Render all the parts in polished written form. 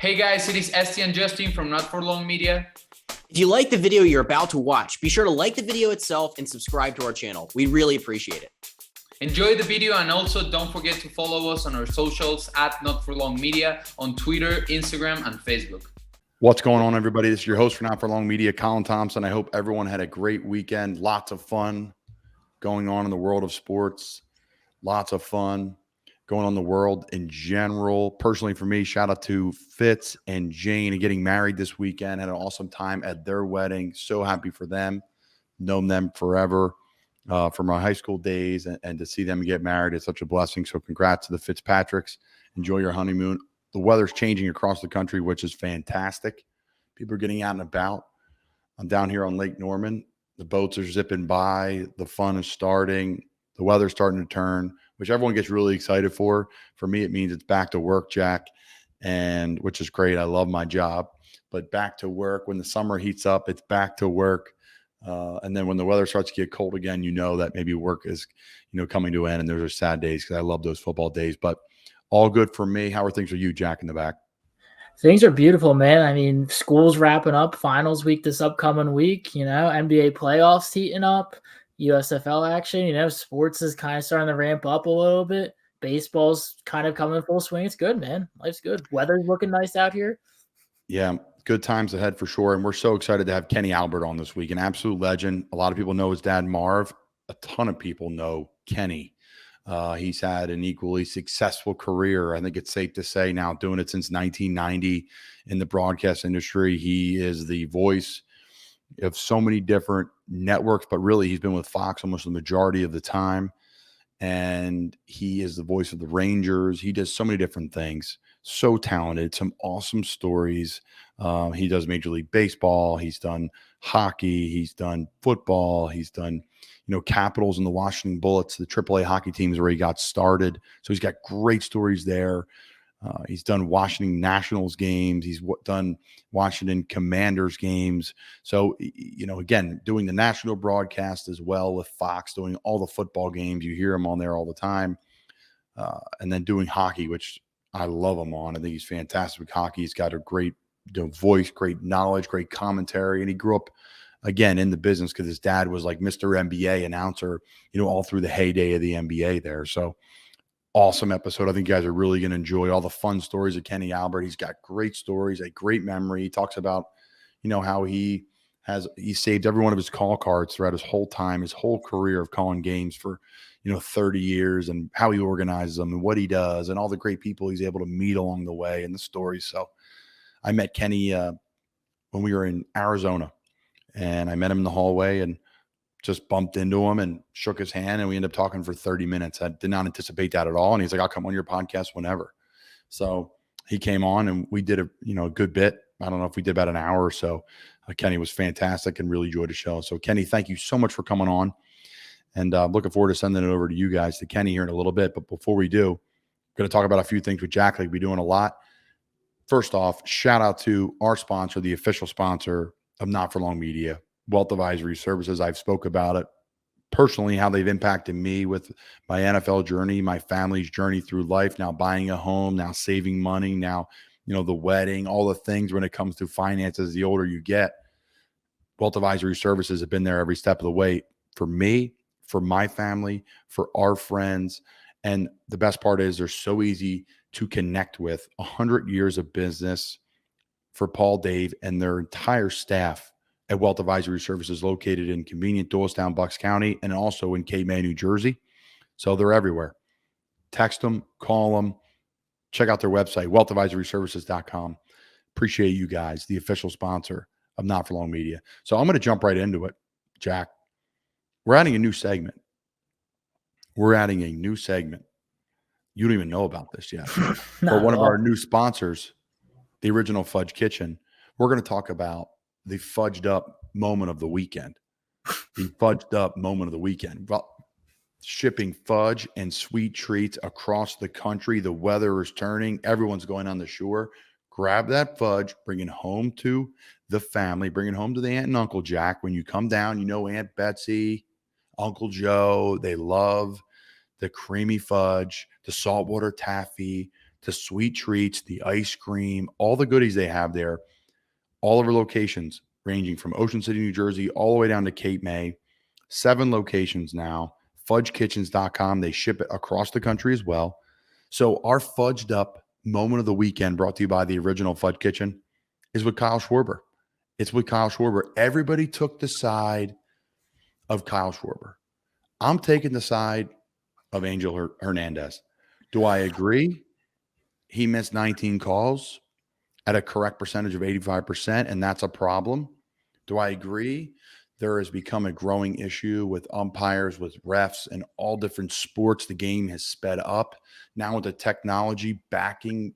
Hey guys, it is Esti and Justin from Not For Long Media. If you like the video you're about to watch, be sure to like the video itself and subscribe to our channel. We really appreciate it. Enjoy the video, and also don't forget to follow us on our socials at Not For Long Media on Twitter, Instagram, and Facebook. What's going on, everybody? This is your host for Not For Long Media, Colin Thompson. I hope everyone had a great weekend. Lots of fun going on in the world of sports. Lots of fun going on in the world in general. Personally, for me, shout out to Fitz and Jane and getting married this weekend. Had an awesome time at their wedding. So happy for them. Known them forever from our high school days, and to see them get married is such a blessing. So congrats to the Fitzpatricks. Enjoy your honeymoon. The weather's changing across the country, which is fantastic. People are getting out and about. I'm down here on Lake Norman. The boats are zipping by. The fun is starting. The weather's starting to turn, which everyone gets really excited for. For me, it means it's back to work, Jack, and which is great. I love my job. But back to work, when the summer heats up, it's back to work. And then when the weather starts to get cold again, you know that maybe work is, coming to an end, and those are sad days because I love those football days. But all good for me. How are things for you, Jack, in the back? Things are beautiful, man. I mean, school's wrapping up, finals week this upcoming week, NBA playoffs heating up, USFL action, sports is kind of starting to ramp up a little bit. Baseball's kind of coming full swing. It's good, man. Life's good. Weather's looking nice out here. Yeah, good times ahead for sure. And we're so excited to have Kenny Albert on this week, an absolute legend. A lot of people know his dad, Marv. A ton of people know Kenny. He's had an equally successful career. I think it's safe to say now, doing it since 1990 in the broadcast industry. He is the voice of so many different networks, but really he's been with Fox almost the majority of the time. And he is the voice of the Rangers. He does so many different things. So talented, some awesome stories. He does Major League Baseball. He's done hockey. He's done football. He's done, Capitals and the Washington Bullets, the AAA hockey teams where he got started. So he's got great stories there. He's done Washington Nationals games. He's done Washington Commanders games. So, again, doing the national broadcast as well with Fox, doing all the football games. You hear him on there all the time. And then doing hockey, which I love him on. I think he's fantastic with hockey. He's got a great voice, great knowledge, great commentary. And he grew up, again, in the business because his dad was like Mr. NBA announcer, all through the heyday of the NBA there. So awesome episode. I think you guys are really going to enjoy all the fun stories of Kenny Albert. He's got great stories, a great memory. He talks about, how he saved every one of his call cards throughout his whole time, his whole career of calling games for, 30 years, and how he organizes them and what he does and all the great people he's able to meet along the way and the stories. So I met Kenny when we were in Arizona, and I met him in the hallway and just bumped into him and shook his hand, and we ended up talking for 30 minutes. I did not anticipate that at all. And he's like, I'll come on your podcast whenever. So he came on and we did a good bit. I don't know if we did about an hour or so. Kenny was fantastic and really enjoyed the show. So Kenny, thank you so much for coming on, and looking forward to sending it over to you guys, to Kenny, here in a little bit. But before we do, I'm going to talk about a few things with Jack, like we're doing a lot. First off, shout out to our sponsor, the official sponsor of Not For Long Media, Wealth Advisory Services. I've spoke about it personally, how they've impacted me with my NFL journey, my family's journey through life, now buying a home, now saving money, now, the wedding, all the things when it comes to finances, the older you get. Wealth Advisory Services have been there every step of the way for me, for my family, for our friends. And the best part is they're so easy to connect with. 100 years of business for Paul, Dave, and their entire staff at Wealth Advisory Services, located in convenient Doylestown, Bucks County, and also in Cape May, New Jersey. So they're everywhere. Text them, call them, check out their website, wealthadvisoryservices.com. Appreciate you guys, the official sponsor of Not For Long Media. So I'm going to jump right into it, Jack. We're adding a new segment. You don't even know about this yet. For one of our new sponsors, the Original Fudge Kitchen, we're going to talk about the fudged up moment of the weekend. The fudged up moment of the weekend. Well, shipping fudge and sweet treats across the country. The weather is turning. Everyone's going on the shore. Grab that fudge, bring it home to the family, bring it home to the aunt and Uncle Jack. When you come down, Aunt Betsy, Uncle Joe, they love the creamy fudge, the saltwater taffy, the sweet treats, the ice cream, all the goodies they have there, all of our locations ranging from Ocean City, New Jersey, all the way down to Cape May, 7 locations now, fudgekitchens.com. They ship it across the country as well. So our fudged up moment of the weekend, brought to you by the original Fudge Kitchen, is with Kyle Schwarber. It's with Kyle Schwarber. Everybody took the side of Kyle Schwarber. I'm taking the side of Angel Hernandez. Do I agree? He missed 19 calls at a correct percentage of 85%, and that's a problem. Do I agree? There has become a growing issue with umpires, with refs, and all different sports. The game has sped up. Now with the technology backing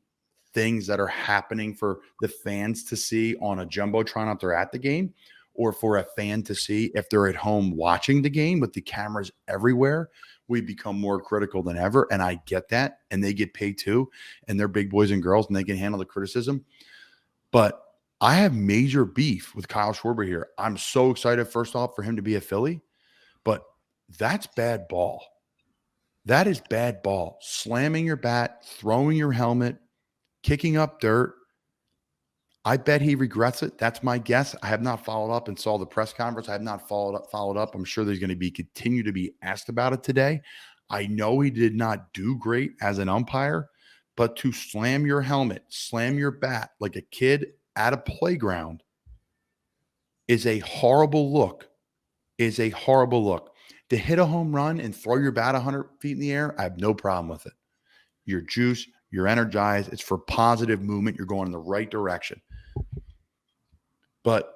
things that are happening for the fans to see on a jumbotron if they're at the game, or for a fan to see if they're at home watching the game with the cameras everywhere, we become more critical than ever. And I get that. And they get paid too. And they're big boys and girls and they can handle the criticism. But I have major beef with Kyle Schwarber here. I'm so excited, first off, for him to be a Philly. But that's bad ball. That is bad ball. Slamming your bat, throwing your helmet, kicking up dirt. I bet he regrets it. That's my guess. I have not followed up and saw the press conference. I have not followed up. I'm sure there's going to continue to be asked about it today. I know he did not do great as an umpire, but to slam your helmet, slam your bat like a kid at a playground is a horrible look. To hit a home run and throw your bat 100 feet in the air, I have no problem with it. You're juiced. You're energized. It's for positive movement. You're going in the right direction. But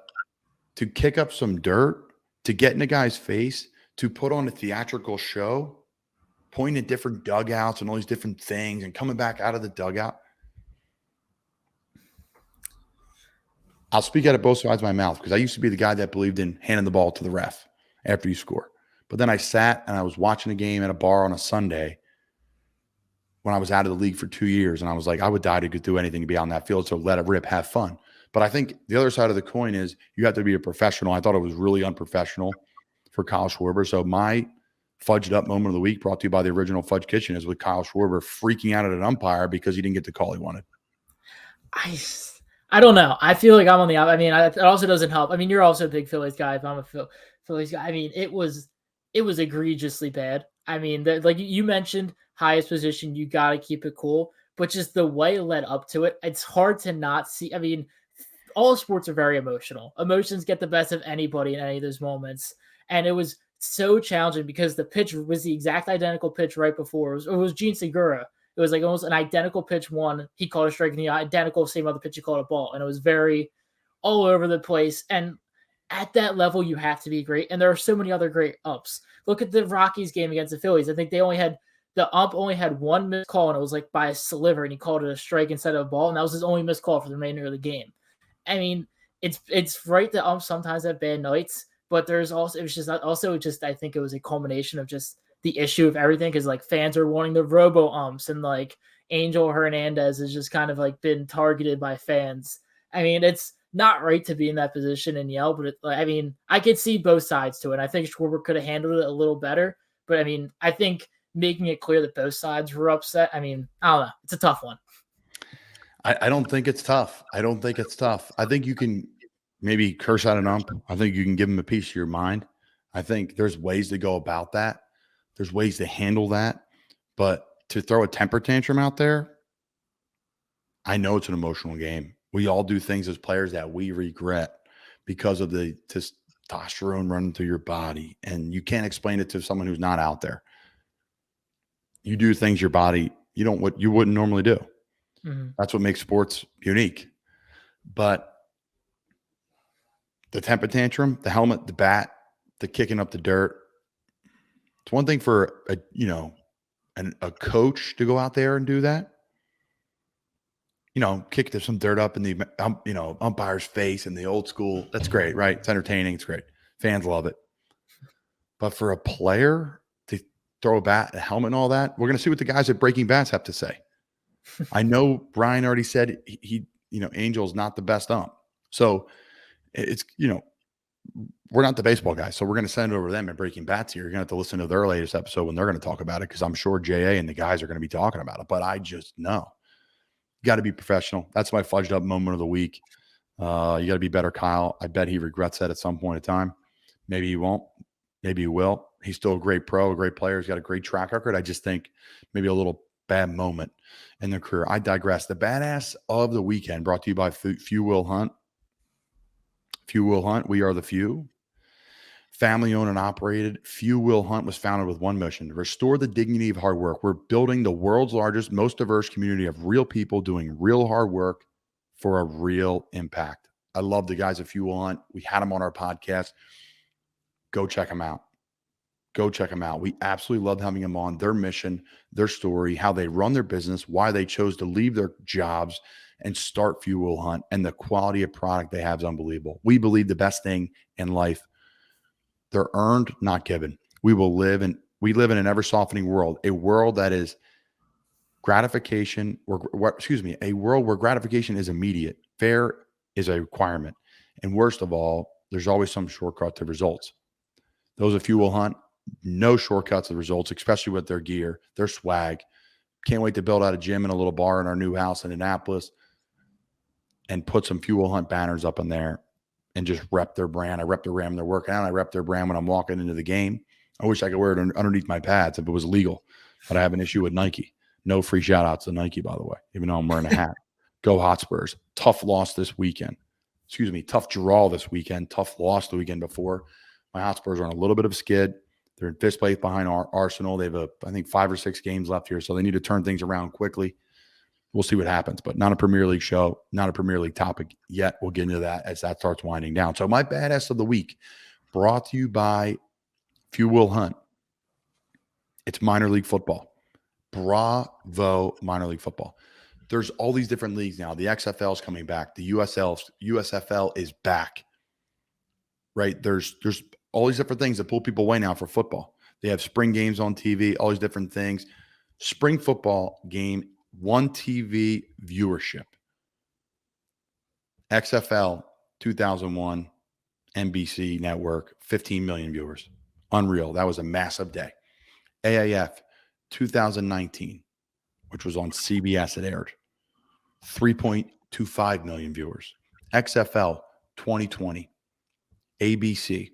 to kick up some dirt, to get in a guy's face, to put on a theatrical show, pointing at different dugouts and all these different things and coming back out of the dugout. I'll speak out of both sides of my mouth because I used to be the guy that believed in handing the ball to the ref after you score. But then I sat and I was watching a game at a bar on a Sunday when I was out of the league for 2 years. And I was like, I would die to do anything to be on that field. So let it rip, have fun. But I think the other side of the coin is you have to be a professional. I thought it was really unprofessional for Kyle Schwarber. So my fudged up moment of the week, brought to you by the original Fudge Kitchen, is with Kyle Schwarber freaking out at an umpire because he didn't get the call he wanted. I don't know. I feel like I'm on the I mean, it also doesn't help. I mean, you're also a big Phillies guy. If I'm a Phillies guy, I mean, it was egregiously bad. I mean, like you mentioned, highest position, you got to keep it cool. But just the way it led up to it, it's hard to not see. I mean, all sports are very emotional. Emotions get the best of anybody in any of those moments. And it was so challenging because the pitch was the exact identical pitch right before. It was Gene Segura. It was like almost an identical pitch one. He called a strike, and the identical same other pitch he called a ball. And it was very all over the place. And at that level, you have to be great. And there are so many other great umps. Look at the Rockies game against the Phillies. I think the ump only had one missed call, and it was like by a sliver, and he called it a strike instead of a ball. And that was his only missed call for the remainder of the game. I mean, it's right that umps sometimes have bad nights, but there's also, I think it was a culmination of just the issue of everything. Cause like fans are wanting the robo umps, and like Angel Hernandez has just kind of like been targeted by fans. I mean, it's not right to be in that position and yell, but I could see both sides to it. I think Schwarber could have handled it a little better, but I mean, I think making it clear that both sides were upset. I mean, I don't know. It's a tough one. I don't think it's tough. I think you can maybe curse out an ump. I think you can give him a piece of your mind. I think there's ways to go about that. There's ways to handle that. But to throw a temper tantrum out there, I know it's an emotional game. We all do things as players that we regret because of the testosterone running through your body. And you can't explain it to someone who's not out there. You do things your body, what you wouldn't normally do. Mm-hmm. That's what makes sports unique. But the temper tantrum, the helmet, the bat, the kicking up the dirt, it's one thing for a coach to go out there and do that. Kick some dirt up in the umpire's face and the old school. That's great, right? It's entertaining. It's great. Fans love it. But for a player to throw a bat, a helmet, and all that, we're going to see what the guys at Breaking Bats have to say. I know Brian already said Angel's not the best ump. So it's, we're not the baseball guys. So we're going to send it over to them at Breaking Bats here. You're going to have to listen to their latest episode when they're going to talk about it, because I'm sure JA and the guys are going to be talking about it. But I just know You got to be professional. That's my fudged up moment of the week. You got to be better, Kyle. I bet he regrets that at some point in time. Maybe he won't. Maybe he will. He's still a great pro, a great player. He's got a great track record. I just think maybe a little bad moment in their career. I digress. The badass of the weekend brought to you by Few Will Hunt. Few Will Hunt. We are the few. Family owned and operated. Few Will Hunt was founded with one mission: to restore the dignity of hard work. We're building the world's largest, most diverse community of real people doing real hard work for a real impact. I love the guys at Few Will Hunt. We had them on our podcast. Go check them out. Go check them out. We absolutely loved having them on. Their mission, their story, how they run their business, why they chose to leave their jobs and start Few Will Hunt, and the quality of product they have is unbelievable. We believe the best thing in life, they're earned, not given. We live in an ever-softening world, a world that is gratification, a world where gratification is immediate. Fair is a requirement. And worst of all, there's always some shortcut to results. Those of Few Will Hunt, no shortcuts to results, especially with their gear, their swag. Can't wait to build out a gym and a little bar in our new house in Annapolis and put some Few Will Hunt banners up in there and just rep their brand. I rep their brand when they're working out. I rep their brand when I'm walking into the game. I wish I could wear it underneath my pads if it was legal, but I have an issue with Nike. No free shout outs to Nike, by the way, even though I'm wearing a hat. Go Hotspurs. Tough loss this weekend. Tough draw this weekend. Tough loss the weekend before. My Hotspurs are on a little bit of a skid. They're in fifth place behind Arsenal. They have, I think, 5 or 6 games left here, so they need to turn things around quickly. We'll see what happens, but not a Premier League show, not a Premier League topic yet. We'll get into that as that starts winding down. So my badass of the week brought to you by Few Will Hunt. It's minor league football. Bravo, minor league football. There's all these different leagues now. The XFL is coming back. The USFL is back. Right? There's all these different things that pull people away now for football. They have spring games on TV, all these different things. Spring football game, 1 TV viewership. XFL 2001, NBC network, 15 million viewers. Unreal. That was a massive day. AAF 2019, which was on CBS, it aired. 3.25 million viewers. XFL 2020, ABC,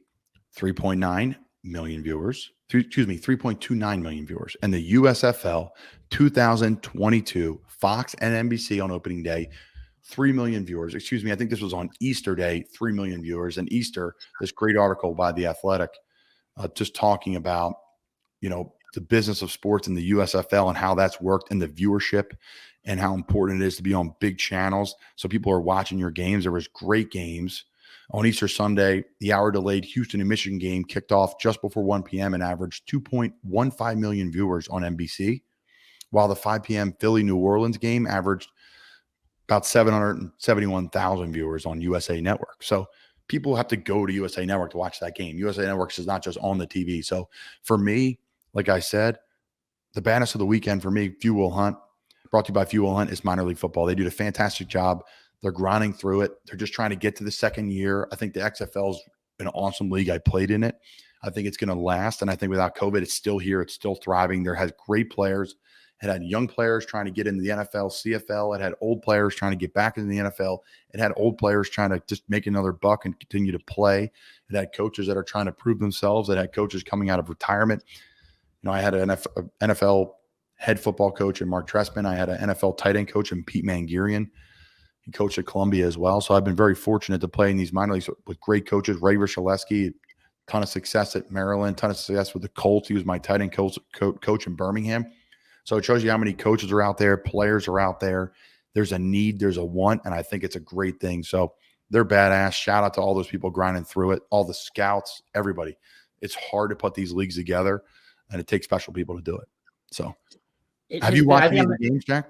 3.9 million viewers. 3.29 million viewers. And the USFL 2022, Fox and NBC on opening day, 3 million viewers. Excuse me, I think this was on Easter Day, 3 million viewers. And Easter, this great article by The Athletic, just talking about, the business of sports in the USFL and how that's worked in the viewership and how important it is to be on big channels so people are watching your games. There was great games. On Easter Sunday, the hour-delayed Houston and Michigan game kicked off just before 1 p.m. and averaged 2.15 million viewers on NBC, while the 5 p.m. Philly-New Orleans game averaged about 771,000 viewers on USA Network. So people have to go to USA Network to watch that game. USA Network is not just on the TV. So for me, like I said, the baddest of the weekend for me, Few Will Hunt, brought to you by Few Will Hunt, is minor league football. They do a fantastic job. They're grinding through it. They're just trying to get to the second year. I think the XFL is an awesome league. I played in it. I think it's going to last. And I think without COVID, it's still here. It's still thriving. There has great players. It had young players trying to get into the NFL, CFL. It had old players trying to get back into the NFL. It had old players trying to just make another buck and continue to play. It had coaches that are trying to prove themselves. It had coaches coming out of retirement. I had an NFL head football coach in Mark Trestman. I had an NFL tight end coach in Pete Mangarian. He coached at Columbia as well. So I've been very fortunate to play in these minor leagues with great coaches. Ray Richaleski, ton of success at Maryland, ton of success with the Colts. He was my tight end coach in Birmingham. So it shows you how many coaches are out there, players are out there. There's a need, there's a want, and I think it's a great thing. So they're badass. Shout out to all those people grinding through it, all the scouts, everybody. It's hard to put these leagues together, and it takes special people to do it. So have you watched any of the games, Jack?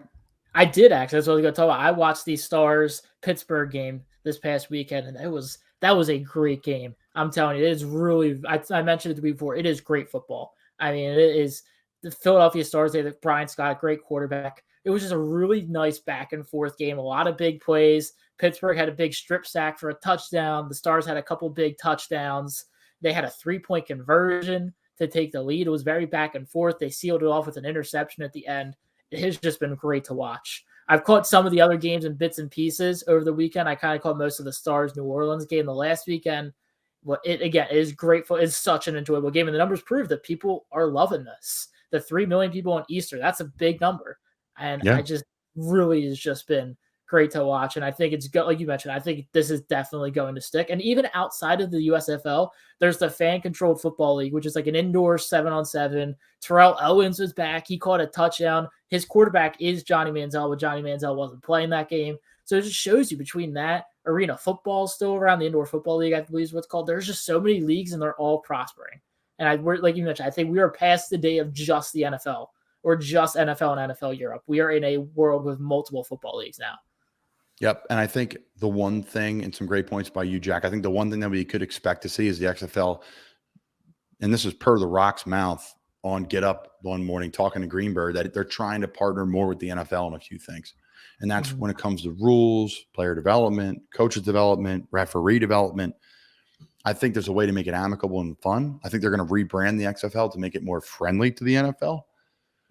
I did, actually. That's what I was going to talk about. I watched the Stars-Pittsburgh game this past weekend, and that was a great game. I'm telling you, it is really – I mentioned it before. It is great football. I mean, it is the Philadelphia Stars. They have Brian Scott, great quarterback. It was just a really nice back-and-forth game, a lot of big plays. Pittsburgh had a big strip sack for a touchdown. The Stars had a couple big touchdowns. They had a 3-point conversion to take the lead. It was very back and forth. They sealed it off with an interception at the end. It has just been great to watch. I've caught some of the other games in bits and pieces over the weekend. I kind of caught most of the Stars New Orleans game the last weekend. Well, it is grateful. It's such an enjoyable game, and the numbers prove that people are loving this. The 3 million people on Easter, that's a big number, and I just really has just been great to watch. And I think it's like you mentioned, I think this is definitely going to stick. And even outside of the USFL, there's the fan-controlled football league, which is like an indoor 7-on-7. Terrell Owens was back. He caught a touchdown. His quarterback is Johnny Manziel, but Johnny Manziel wasn't playing that game. So it just shows you between that, arena football still around, the indoor football league, I believe is what's called. There's just so many leagues and they're all prospering. And we're like you mentioned, I think we are past the day of just the NFL or just NFL and NFL Europe. We are in a world with multiple football leagues now. Yep. And I think the one thing, and some great points by you, Jack, I think the one thing that we could expect to see is the XFL, and this is per the Rock's mouth on Get Up one morning talking to Greenberg, that they're trying to partner more with the NFL on a few things. And that's when it comes to rules, player development, coaches development, referee development. I think there's a way to make it amicable and fun. I think they're going to rebrand the XFL to make it more friendly to the NFL.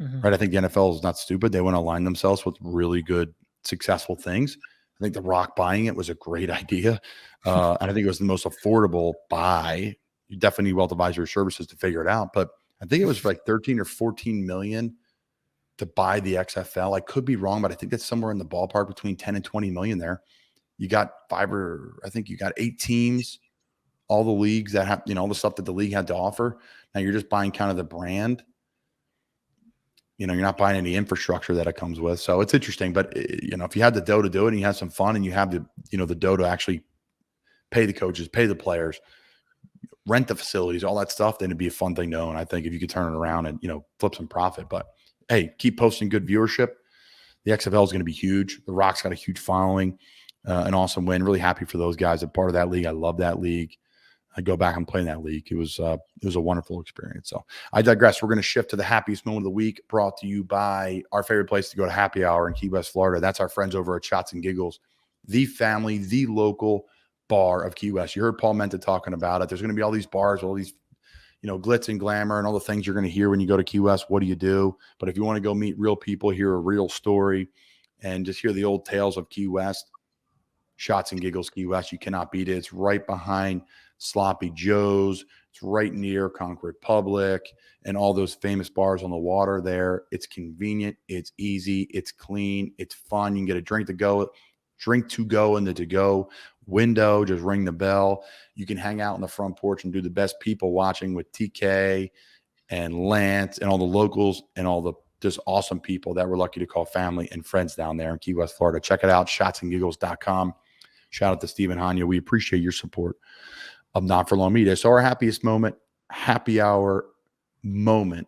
Right? I think the NFL is not stupid. They want to align themselves with really good, successful things. I think The Rock buying it was a great idea. And I think it was the most affordable buy. You definitely need wealth advisory services to figure it out. But I think it was like 13 or 14 million to buy the XFL. I could be wrong, but I think that's somewhere in the ballpark between 10 and 20 million there. You got 8 teams, all the leagues that have, all the stuff that the league had to offer. Now you're just buying kind of the brand. You're not buying any infrastructure that it comes with. So it's interesting. But, if you had the dough to do it and you have some fun and you have the dough to actually pay the coaches, pay the players, rent the facilities, all that stuff, then it'd be a fun thing to own. I think if you could turn it around and, flip some profit. But, hey, keep posting good viewership. The XFL is going to be huge. The Rock's got a huge following, an awesome win. Really happy for those guys that are part of that league. I love that league. I go back and play in that league. It was a wonderful experience. So I digress. We're going to shift to the happiest moment of the week, brought to you by our favorite place to go to happy hour in Key West, Florida. That's our friends over at Shots and Giggles, the family, the local bar of Key West. You heard Paul Menta talking about it. There's going to be all these bars, all these, glitz and glamour and all the things you're going to hear when you go to Key West. What do you do? But if you want to go meet real people, hear a real story, and just hear the old tales of Key West, Shots and Giggles Key West, you cannot beat it. It's right behind Sloppy Joe's. It's right near Concord Public and all those famous bars on the water there. It's convenient. It's easy. It's clean. It's fun. You can get a drink to go in the to-go window. Just ring the bell. You can hang out on the front porch and do the best people watching with TK and Lance and all the locals and all the just awesome people that we're lucky to call family and friends down there in Key West, Florida. Check it out, shotsandgiggles.com. Shout out to Stephen Hanya. We appreciate your support of Not For Long Media. So our happiest moment, happiest moment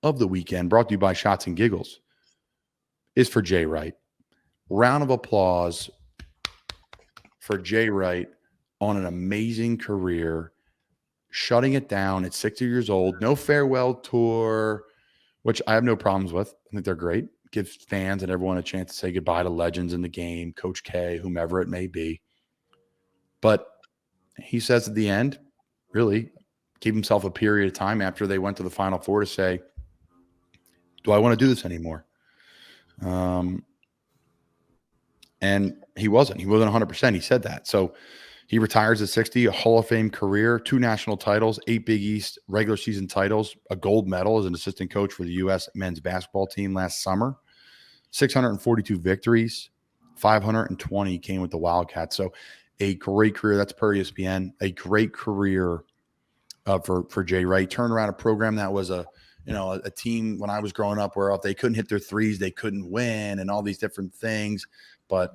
of the weekend, brought to you by Shots and Giggles, is for Jay Wright. Round of applause for Jay Wright on an amazing career, shutting it down at 60 years old. No farewell tour, which I have no problems with. I think they're great. Give fans and everyone a chance to say goodbye to legends in the game, Coach K, whomever it may be. But he says at the end, really gave himself a period of time after they went to the Final Four to say, do I want to do this anymore? And he wasn't 100%. He said that. So he retires at 60, a Hall of Fame career, 2 national titles, 8 Big East regular season titles, a gold medal as an assistant coach for the U.S. men's basketball team last summer, 642 victories, 520 came with the Wildcats. So a great career. That's per ESPN. A great career for Jay Wright. Turned around a program that was a team when I was growing up where if they couldn't hit their threes, they couldn't win and all these different things. But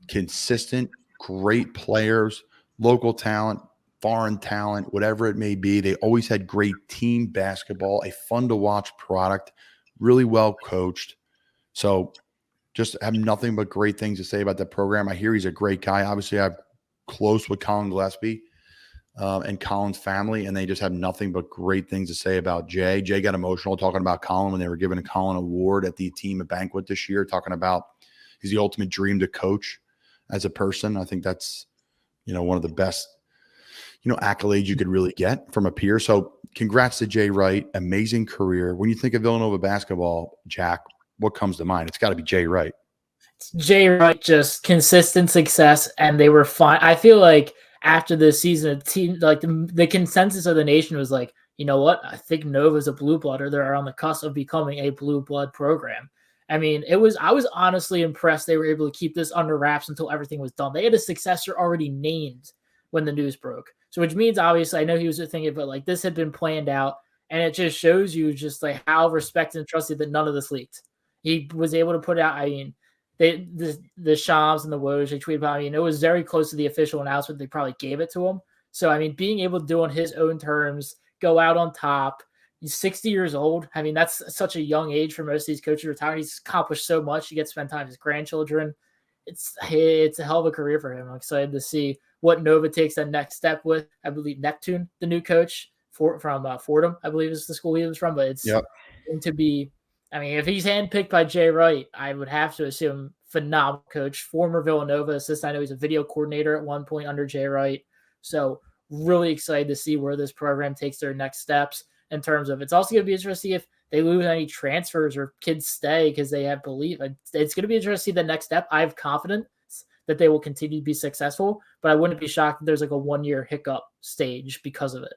consistent, great players, local talent, foreign talent, whatever it may be. They always had great team basketball, a fun to watch product, really well coached. So just have nothing but great things to say about the program. I hear he's a great guy. Obviously, I'm close with Colin Gillespie and Colin's family, and they just have nothing but great things to say about Jay. Jay got emotional talking about Colin when they were giving a Colin award at the team banquet this year, talking about he's the ultimate dream to coach as a person. I think that's, one of the best, accolades you could really get from a peer. So congrats to Jay Wright. Amazing career. When you think of Villanova basketball, Jack, what comes to mind? It's got to be Jay Wright. Jay Wright, just consistent success, and they were fine. I feel like after the season, the team, like the consensus of the nation was like, you know what? I think Nova's a blue blood, or they're on the cusp of becoming a blue blood program. I mean, I was honestly impressed they were able to keep this under wraps until everything was done. They had a successor already named when the news broke. So which means, obviously, I know he was thinking, but like this had been planned out, and it just shows you just like how respected and trusted that none of this leaked. He was able to put out, I mean, the Shams and the Woj, they tweeted about, I mean, it was very close to the official announcement. They probably gave it to him. So, I mean, being able to do on his own terms, go out on top. He's 60 years old. I mean, that's such a young age for most of these coaches retiring. He's accomplished so much. He gets to spend time with his grandchildren. It's a hell of a career for him. I'm excited to see what Nova takes that next step with. I believe Neptune, the new coach from Fordham, I believe is the school he was from. But it's going to be, I mean, if he's handpicked by Jay Wright, I would have to assume phenomenal coach, former Villanova assistant. I know he's a video coordinator at one point under Jay Wright. So really excited to see where this program takes their next steps in terms of, it's also going to be interesting if they lose any transfers or kids stay because they have belief. It's going to be interesting to see the next step. I have confidence that they will continue to be successful, but I wouldn't be shocked if there's like a 1-year hiccup stage because of it.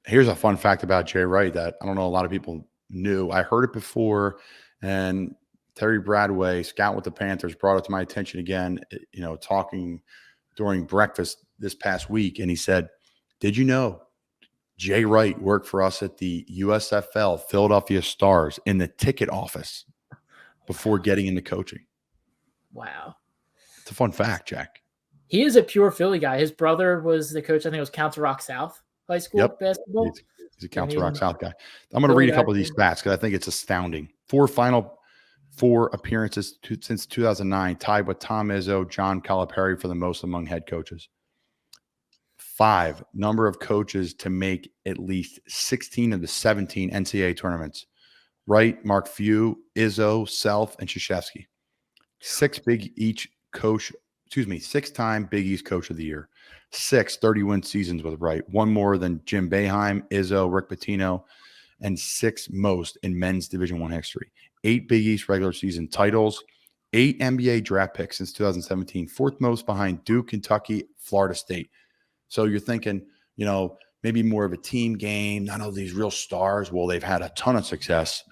Here's a fun fact about Jay Wright that I don't know a lot of people knew. I heard it before, and Terry Bradway, scout with the Panthers, brought it to my attention again, you know, talking during breakfast this past week. And he said, did you know Jay Wright worked for us at the USFL Philadelphia Stars in the ticket office before getting into coaching? Wow. It's a fun fact, Jack. He is a pure Philly guy. His brother was the coach. I think it was Council Rock South High School basketball. He's a Council Rock South guy. I'm going to read a couple of these stats because I think it's astounding. 4 Final Four appearances since 2009, tied with Tom Izzo, John Calipari for the most among head coaches. 5 number of coaches to make at least 16 of the 17 NCAA tournaments. Wright, Mark Few, Izzo, Self, and Krzyzewski. 6-time Big East Coach of the Year. 6 30-win seasons with Wright. 1 more than Jim Boeheim, Izzo, Rick Pitino, and 6 most in men's Division I history. 8 Big East regular season titles. 8 NBA draft picks since 2017. 4th most behind Duke, Kentucky, Florida State. So you're thinking, you know, maybe more of a team game, none of these real stars. Well, they've had a ton of success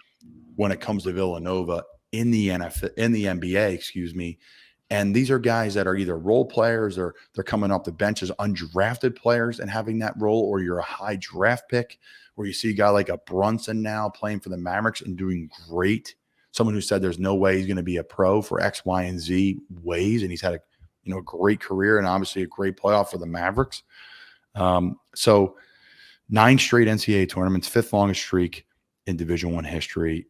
when it comes to Villanova in the NBA, And these are guys that are either role players or they're coming off the bench as undrafted players and having that role, or you're a high draft pick where you see a guy like a Brunson now playing for the Mavericks and doing great. Someone who said there's no way he's going to be a pro for X, Y, and Z ways. And he's had a great career and obviously a great playoff for the Mavericks. So 9 straight NCAA tournaments, 5th longest streak in Division I history.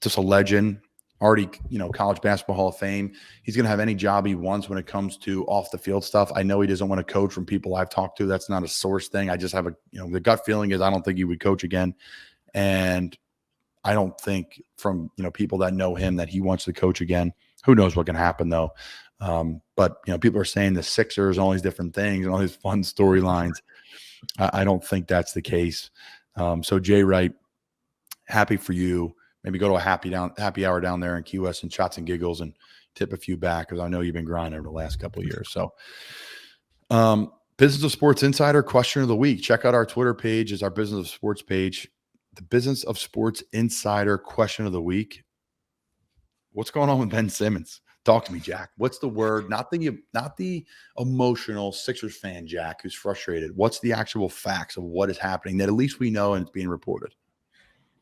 Just a legend. Already, College Basketball Hall of Fame. He's going to have any job he wants when it comes to off the field stuff. I know he doesn't want to coach. From people I've talked to, that's not a source thing. I just have the gut feeling is I don't think he would coach again. And I don't think from, people that know him that he wants to coach again. Who knows what can happen though. But people are saying the Sixers and all these different things and all these fun storylines. I don't think that's the case. So Jay Wright, happy for you. Maybe go to a happy hour down there in Key West and Shots and Giggles and tip a few back because I know you've been grinding over the last couple of years. So Business of Sports Insider question of the week. Check out our Twitter page is our Business of Sports page. The Business of Sports Insider question of the week. What's going on with Ben Simmons? Talk to me, Jack. What's the word? Not the emotional Sixers fan, Jack, who's frustrated. What's the actual facts of what is happening that at least we know and it's being reported?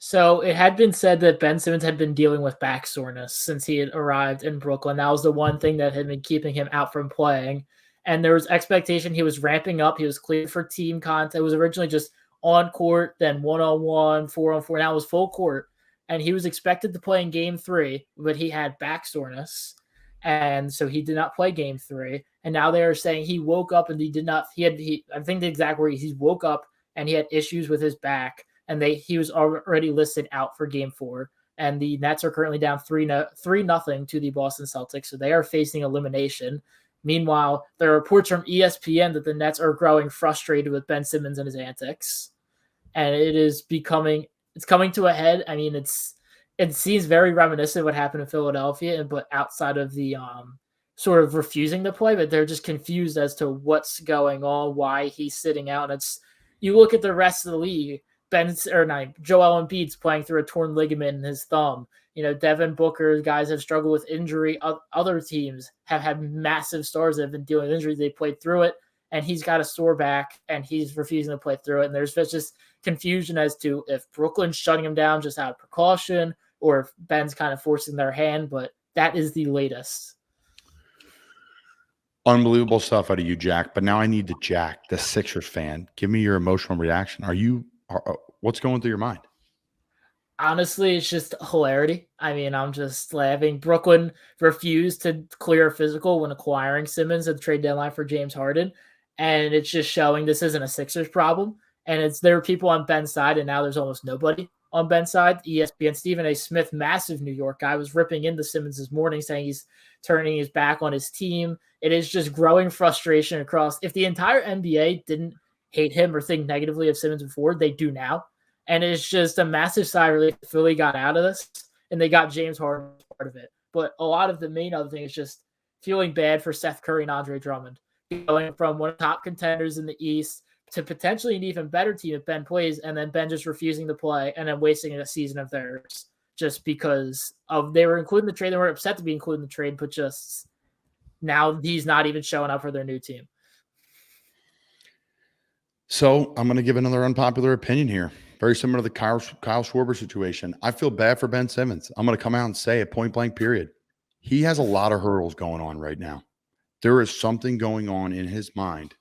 So it had been said that Ben Simmons had been dealing with back soreness since he had arrived in Brooklyn. That was the one thing that had been keeping him out from playing. And there was expectation he was ramping up. He was cleared for team contact. It was originally just on court, then 1-on-1, 4-on-4. Now it was full court. And he was expected to play in game 3, but he had back soreness. And so he did not play game 3. And now they are saying he woke up and I think the exact word, he woke up and he had issues with his back. And he was already listed out for game 4. And the Nets are currently down 3-0 to the Boston Celtics. So they are facing elimination. Meanwhile, there are reports from ESPN that the Nets are growing frustrated with Ben Simmons and his antics. and it's coming to a head. I mean, it seems very reminiscent of what happened in Philadelphia, but outside of the sort of refusing to play, but they're just confused as to what's going on, why he's sitting out. And you look at the rest of the league, Joel Embiid's playing through a torn ligament in his thumb. Devin Booker, guys have struggled with injury. Other teams have had massive stars that have been dealing with injuries. They played through it, and he's got a sore back, and he's refusing to play through it. And there's just confusion as to if Brooklyn's shutting him down just out of precaution or if Ben's kind of forcing their hand. But that is the latest. Unbelievable stuff out of you, Jack. But now I need Jack, the Sixers fan. Give me your emotional reaction. What's going through your mind? Honestly, it's just hilarity. I mean, I'm just laughing. Brooklyn refused to clear a physical when acquiring Simmons at the trade deadline for James Harden. And it's just showing this isn't a Sixers problem. And there are people on Ben's side, and now there's almost nobody on Ben's side. ESPN Stephen A. Smith, massive New York guy, was ripping into Simmons this morning, saying he's turning his back on his team. It is just growing frustration across. If the entire NBA didn't hate him or think negatively of Simmons before, they do now. And it's just a massive sigh of relief Philly got out of this, and they got James Harden part of it. But a lot of the main other thing is just feeling bad for Seth Curry and Andre Drummond, going from one of the top contenders in the East to potentially an even better team if Ben plays, and then Ben just refusing to play and then wasting a season of theirs just because they were including the trade. They were upset to be included in the trade, but just now he's not even showing up for their new team. So I'm going to give another unpopular opinion here. Very similar to the Kyle Schwarber situation. I feel bad for Ben Simmons. I'm going to come out and say it point blank period. He has a lot of hurdles going on right now. There is something going on in his mind,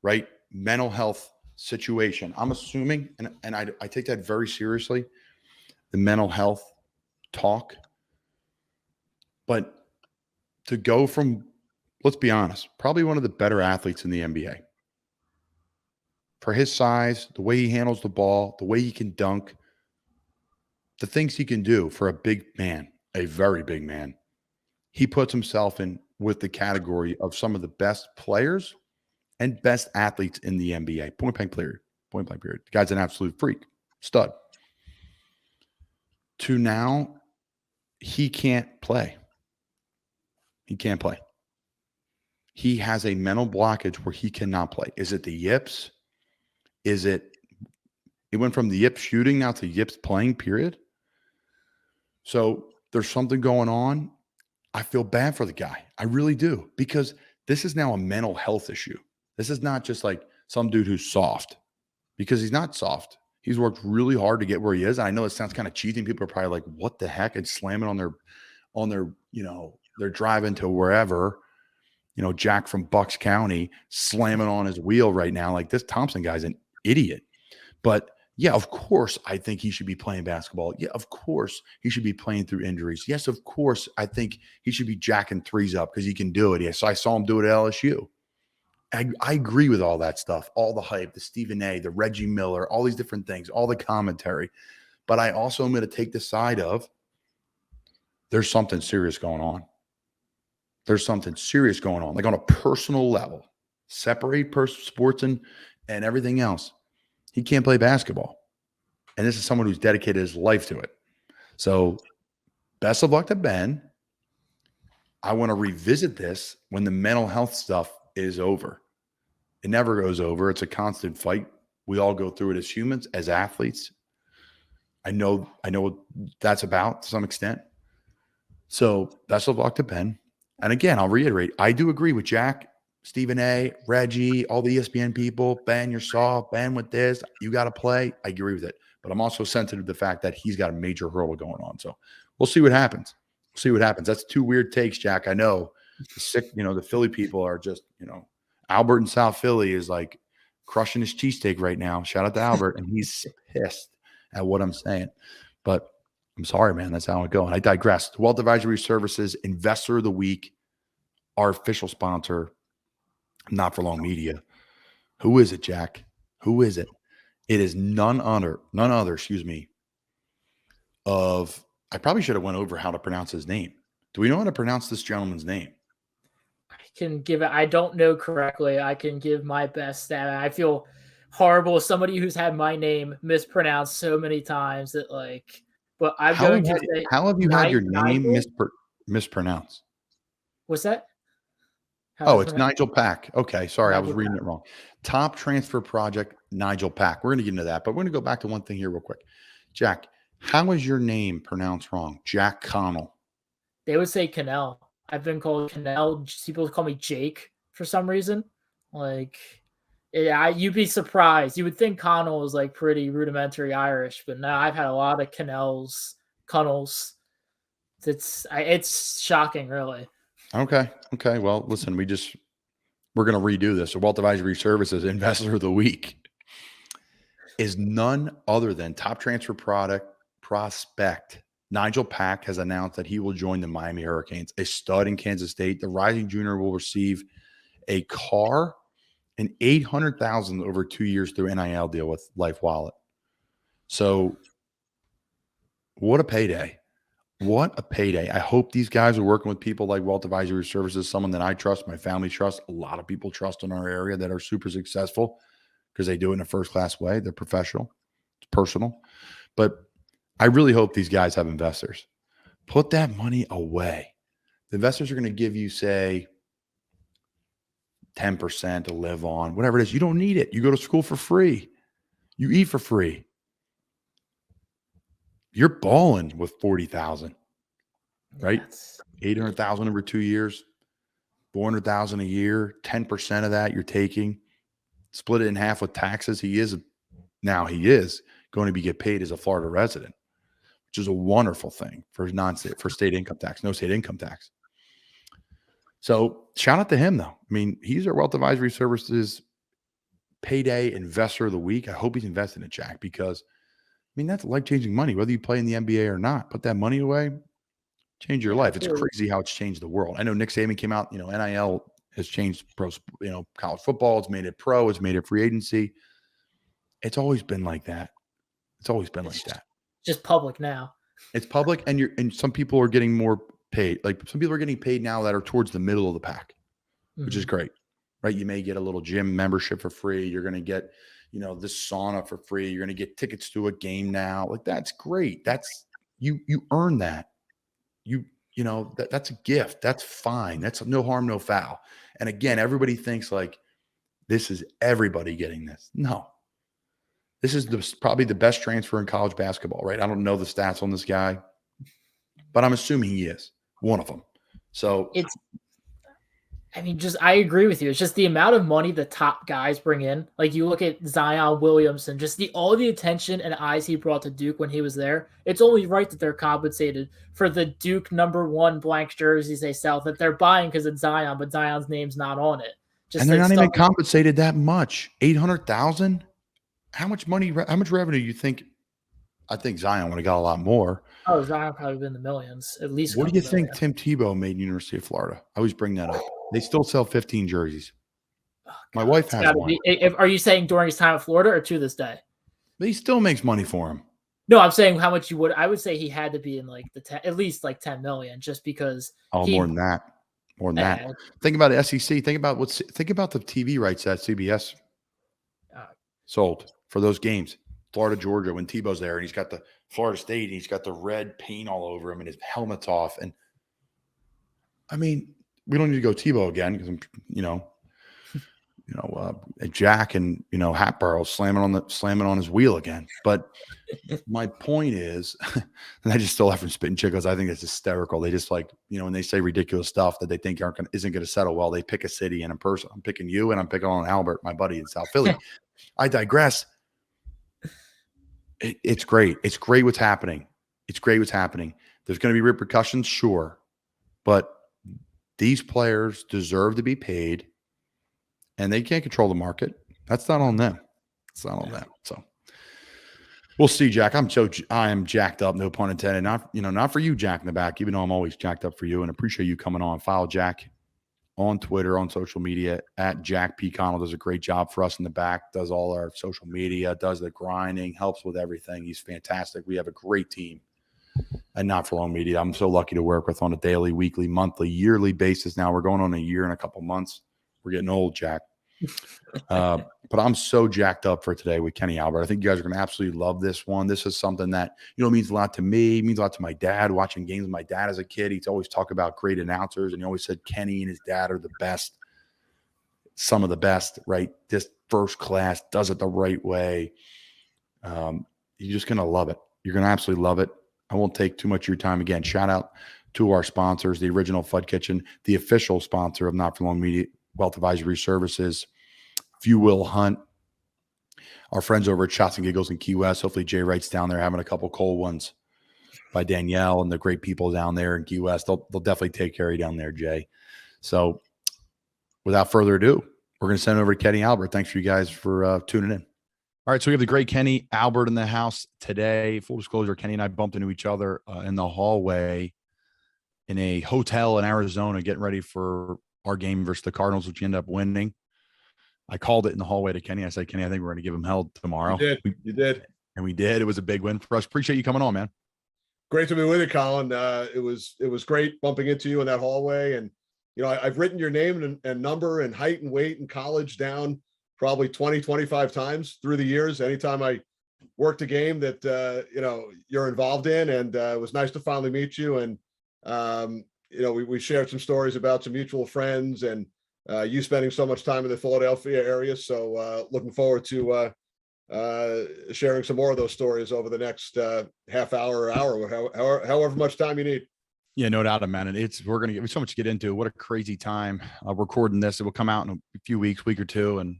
right? Mental health situation. I'm assuming, and I take that very seriously, the mental health talk. But to go from, let's be honest, probably one of the better athletes in the NBA. For his size, the way he handles the ball, the way he can dunk, the things he can do for a big man, a very big man, he puts himself in with the category of some of the best players and best athletes in the NBA. Point blank period. Point blank period. The guy's an absolute freak. Stud. To now, he can't play. He can't play. He has a mental blockage where he cannot play. Is it the yips? Is it went from the yips shooting now to yips playing, period? So there's something going on. I feel bad for the guy. I really do, because this is now a mental health issue. This is not just like some dude who's soft, because he's not soft. He's worked really hard to get where he is. I know it sounds kind of cheesy. People are probably like, what the heck? And slamming on their, they're driving to wherever, Jack from Bucks County slamming on his wheel right now. Like, this Thompson guy's an idiot. But yeah, of course, I think he should be playing basketball. Yeah, of course, he should be playing through injuries. Yes, of course, I think he should be jacking threes up because he can do it. Yes, I saw him do it at LSU. I agree with all that stuff, all the hype, the Stephen A., the Reggie Miller, all these different things, all the commentary. But I also am going to take the side of there's something serious going on. There's something serious going on, like on a personal level. Separate sports and everything else. He can't play basketball. And this is someone who's dedicated his life to it. So best of luck to Ben. I want to revisit this when the mental health stuff is over. It never goes over. It's a constant fight. We all go through it as humans, as athletes. I know what that's about to some extent. So best of luck to Ben. And again, I'll reiterate, I do agree with Jack, Stephen A., Reggie, all the ESPN people. Ben, you're soft. Ben with this. You got to play. I agree with it. But I'm also sensitive to the fact that he's got a major hurdle going on. So we'll see what happens. We'll see what happens. That's two weird takes, Jack. I know. The Philly people are just, Albert in South Philly is like crushing his cheesesteak right now. Shout out to Albert. And he's pissed at what I'm saying. But I'm sorry, man. That's how it goes. And I digress. Wealth Advisory Services, Investor of the Week, our official sponsor, Not for Long Media. Who is it, Jack? Who is it? It is none other, of, I probably should have went over how to pronounce his name. Do we know how to pronounce this gentleman's name? I can give it. I don't know correctly. I can give my best stat. I feel horrible. Somebody who's had my name mispronounced so many times that but I'm How going to have, say how have you had your name Nigel? mispronounced? What's that? Oh, it's Nigel Pack. Okay, sorry, I was Nigel reading Pack. it wrong. Top transfer project, Nigel Pack. We're going to get into that, but we're going to go back to one thing here real quick. Jack, how is your name pronounced wrong? Jack Connell. They would say Connell. I've been called Connell. People call me Jake for some reason. You'd be surprised. You would think Connell was pretty rudimentary Irish, but no, I've had a lot of Connells. It's shocking, really. Okay. Well, listen, we're going to redo this. So Wealth Advisory Services Investor of the Week is none other than top transfer prospect. Nigel Pack has announced that he will join the Miami Hurricanes, a stud in Kansas State. The rising junior will receive a car and $800,000 over 2 years through NIL deal with Life Wallet. So what a payday. What a payday. I hope these guys are working with people like Wealth Advisory Services, someone that I trust, my family trusts, a lot of people trust in our area that are super successful because they do it in a first-class way. They're professional. It's personal. But I really hope these guys have investors. Put that money away. The investors are going to give you, say, 10% to live on, whatever it is. You don't need it. You go to school for free. You eat for free. You're balling with 40,000, right? 800,000 over 2 years, 400,000 a year, 10% of that you're taking. Split it in half with taxes. He is going to get paid as a Florida resident, which is a wonderful thing for state income tax, no state income tax. So shout out to him, though. I mean, he's our Wealth Advisory Services payday investor of the week. I hope he's investing in Jack because, that's life-changing money, whether you play in the NBA or not. Put that money away, change your life. It's crazy how it's changed the world. I know Nick Saban came out, NIL has changed college football. It's made it pro. It's made it free agency. It's always been like that. Just public now. It's public, and some people are getting more paid. Like some people are getting paid now that are towards the middle of the pack, which is great, right? You may get a little gym membership for free. You're going to get, this sauna for free. You're going to get tickets to a game now. Like that's great. That's you earn that. That's a gift. That's fine. That's no harm, no foul. And again, everybody thinks this is everybody getting this. No. This is probably the best transfer in college basketball, right? I don't know the stats on this guy, but I'm assuming he is one of them. So I agree with you. It's just the amount of money the top guys bring in. Like you look at Zion Williamson, just all the attention and eyes he brought to Duke when he was there. It's only right that they're compensated for the Duke #1 blank jerseys they sell that they're buying because it's Zion, but Zion's name's not on it. And they're not even compensated that much. 800,000. How much revenue you think? I think Zion would have got a lot more. Oh, Zion probably been in the millions, at least. What do you think Tim Tebow made University of Florida? I always bring that up. They still sell 15 jerseys. Oh, my wife has one. Are you saying during his time at Florida or to this day? But he still makes money for him. No, I'm saying how much you would. I would say he had to be in at least 10 million, just because. Oh, more than that. More than that. Think about the SEC. Think about the TV rights that CBS sold for those games. Florida, Georgia, when Tebow's there and he's got the Florida State and he's got the red paint all over him and his helmet's off. And we don't need to go Tebow again because I'm, Jack and Hatboro slamming on his wheel again. But my point is, and I just still have from spitting Giggles. I think it's hysterical. They just when they say ridiculous stuff that they think isn't going to settle well, they pick a city and a person. I'm picking you and I'm picking on Albert, my buddy in South Philly. I digress. It's great. It's great what's happening. There's going to be repercussions, sure, but these players deserve to be paid, and they can't control the market. That's not on them. It's not on them. So we'll see, Jack. I am jacked up, no pun intended. Not for you, Jack, in the back, even though I'm always jacked up for you, and appreciate you coming on. Follow Jack on Twitter, on social media, at Jack P. Connell. Does a great job for us in the back, does all our social media, does the grinding, helps with everything. He's fantastic. We have a great team and Not For Long Media. I'm so lucky to work with on a daily, weekly, monthly, yearly basis now. We're going on a year and a couple months. We're getting old, Jack. But But I'm so jacked up for today with Kenny Albert. I think you guys are going to absolutely love this one. This is something that, means a lot to me. It means a lot to my dad, watching games with my dad as a kid. He'd always talk about great announcers, and he always said Kenny and his dad are the best, some of the best, right? Just first class, does it the right way. You're just going to love it. You're going to absolutely love it. I won't take too much of your time. Again, shout out to our sponsors, the original Fud Kitchen, the official sponsor of Not For Long Media, Wealth Advisory Services. If you will hunt, our friends over at Shots and Giggles in Key West. Hopefully Jay Wright's down there having a couple cold ones by Danielle and the great people down there in Key West. They'll definitely take care of you down there, Jay. So without further ado, we're going to send it over to Kenny Albert. Thanks for you guys for tuning in. All right, so we have the great Kenny Albert in the house today. Full disclosure, Kenny and I bumped into each other in the hallway in a hotel in Arizona getting ready for our game versus the Cardinals, which ended up winning. I called it in the hallway to Kenny. I said, Kenny, I think we're going to give him hell tomorrow. You did. And we did. It was a big win for us. Appreciate you coming on, man. Great to be with you, Colin. It was great bumping into you in that hallway. And, I've written your name and number and height and weight in college down probably 20, 25 times through the years. Anytime I worked a game that, you're involved in, and it was nice to finally meet you. And, we shared some stories about some mutual friends and you spending so much time in the Philadelphia area. So looking forward to sharing some more of those stories over the next half hour or hour, however much time you need. Yeah, no doubt, man. And we're going to get so much to get into. What a crazy time recording this. It will come out in a few weeks, week or two. And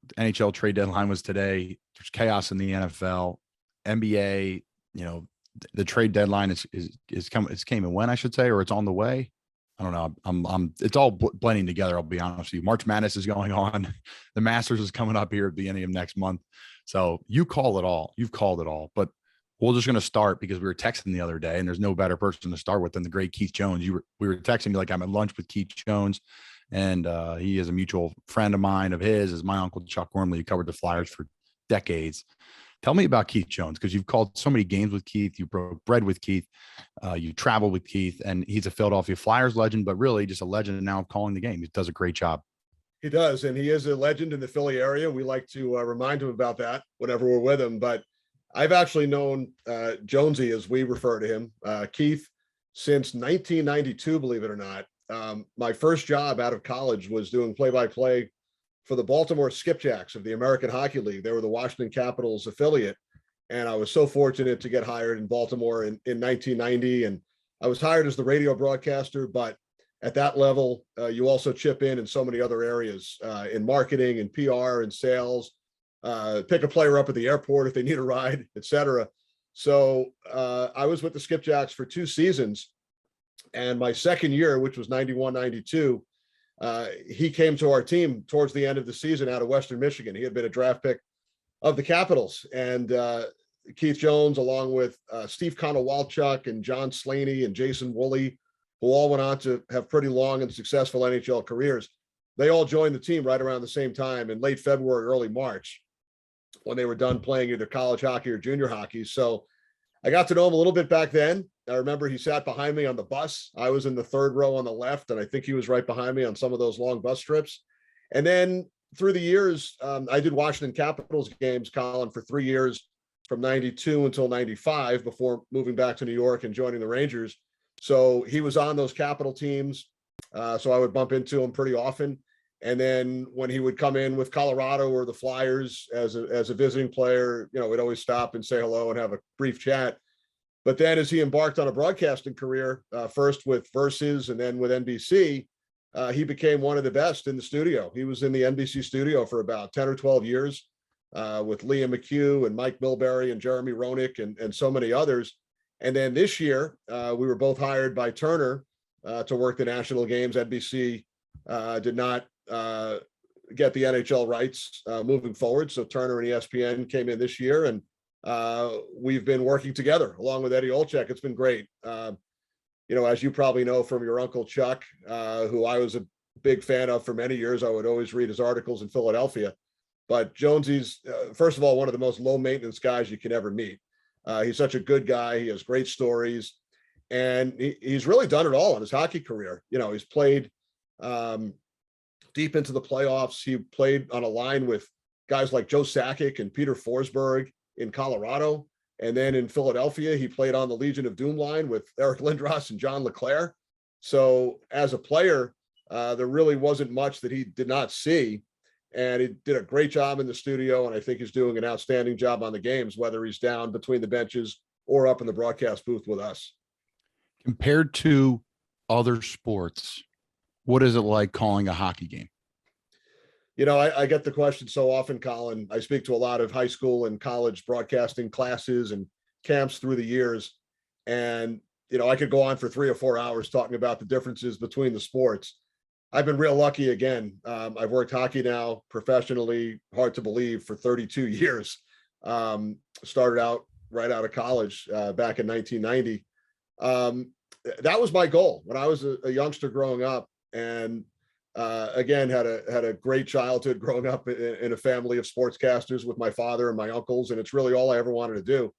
the NHL trade deadline was today. There's chaos in the NFL, NBA. The trade deadline is coming. It's came and when, I should say, or it's on the way. I don't know. It's all blending together. I'll be honest with you. March Madness is going on. The Masters is coming up here at the beginning of next month. So you call it all. You've called it all. But we're just going to start because we were texting the other day, and there's no better person to start with than the great Keith Jones. We were texting me like I'm at lunch with Keith Jones, and he is a mutual friend of mine. Of his is my uncle Chuck Wormley, who covered the Flyers for decades. Tell me about Keith Jones, because you've called so many games with Keith. You broke bread with Keith. You traveled with Keith, and he's a Philadelphia Flyers legend, but really just a legend now of calling the game. He does a great job. He does, and he is a legend in the Philly area. We like to remind him about that whenever we're with him. But I've actually known Jonesy, as we refer to him, Keith, since 1992, believe it or not. My first job out of college was doing play-by-play for the Baltimore Skipjacks of the American Hockey League. They were the Washington Capitals affiliate. And I was so fortunate to get hired in Baltimore in 1990. And I was hired as the radio broadcaster, but at that level, you also chip in so many other areas, in marketing and PR and sales, pick a player up at the airport if they need a ride, etc. So I was with the Skipjacks for 2 seasons. And my second year, which was 91, 92, he came to our team towards the end of the season out of Western Michigan. He had been a draft pick of the Capitals, and Keith Jones, along with Steve Konowalchuk and John Slaney and Jason Woolley, who all went on to have pretty long and successful NHL careers. They all joined the team right around the same time in late February, early March, when they were done playing either college hockey or junior hockey. So I got to know him a little bit back then. I remember he sat behind me on the bus. I was in the third row on the left, and I think he was right behind me on some of those long bus trips. And then through the years, I did Washington Capitals games, Colin, for 3 years, from 92 until 95, before moving back to New York and joining the Rangers. So he was on those Capital teams. So I would bump into him pretty often. And then when he would come in with Colorado or the Flyers as a visiting player, we'd always stop and say hello and have a brief chat. But then as he embarked on a broadcasting career, first with Versus and then with NBC, he became one of the best in the studio. He was in the NBC studio for about 10 or 12 years with Liam McHugh and Mike Milbury and Jeremy Roenick and so many others. And then this year, we were both hired by Turner to work the national games. NBC did not get the NHL rights moving forward. So Turner and ESPN came in this year, and we've been working together along with Eddie Olczyk. It's been great. As you probably know from your uncle Chuck, who I was a big fan of for many years, I would always read his articles in Philadelphia. But Jonesy's, first of all, one of the most low maintenance guys you can ever meet. He's such a good guy. He has great stories, and he's really done it all in his hockey career. He's played deep into the playoffs. He played on a line with guys like Joe Sakic and Peter Forsberg in Colorado. And then in Philadelphia, he played on the Legion of Doom line with Eric Lindros and John LeClaire. So as a player, there really wasn't much that he did not see. And he did a great job in the studio. And I think he's doing an outstanding job on the games, whether he's down between the benches or up in the broadcast booth with us. Compared to other sports, what is it like calling a hockey game? You know, I get the question so often, Colin. I speak to a lot of high school and college broadcasting classes and camps through the years. And, you know, I could go on for 3 or 4 hours talking about the differences between the sports. I've been real lucky again. I've worked hockey now professionally, hard to believe, for 32 years. Started out right out of college back in 1990. That was my goal when I was a youngster growing up. And again, had a great childhood growing up in a family of sportscasters with my father and my uncles. And it's really all I ever wanted to do.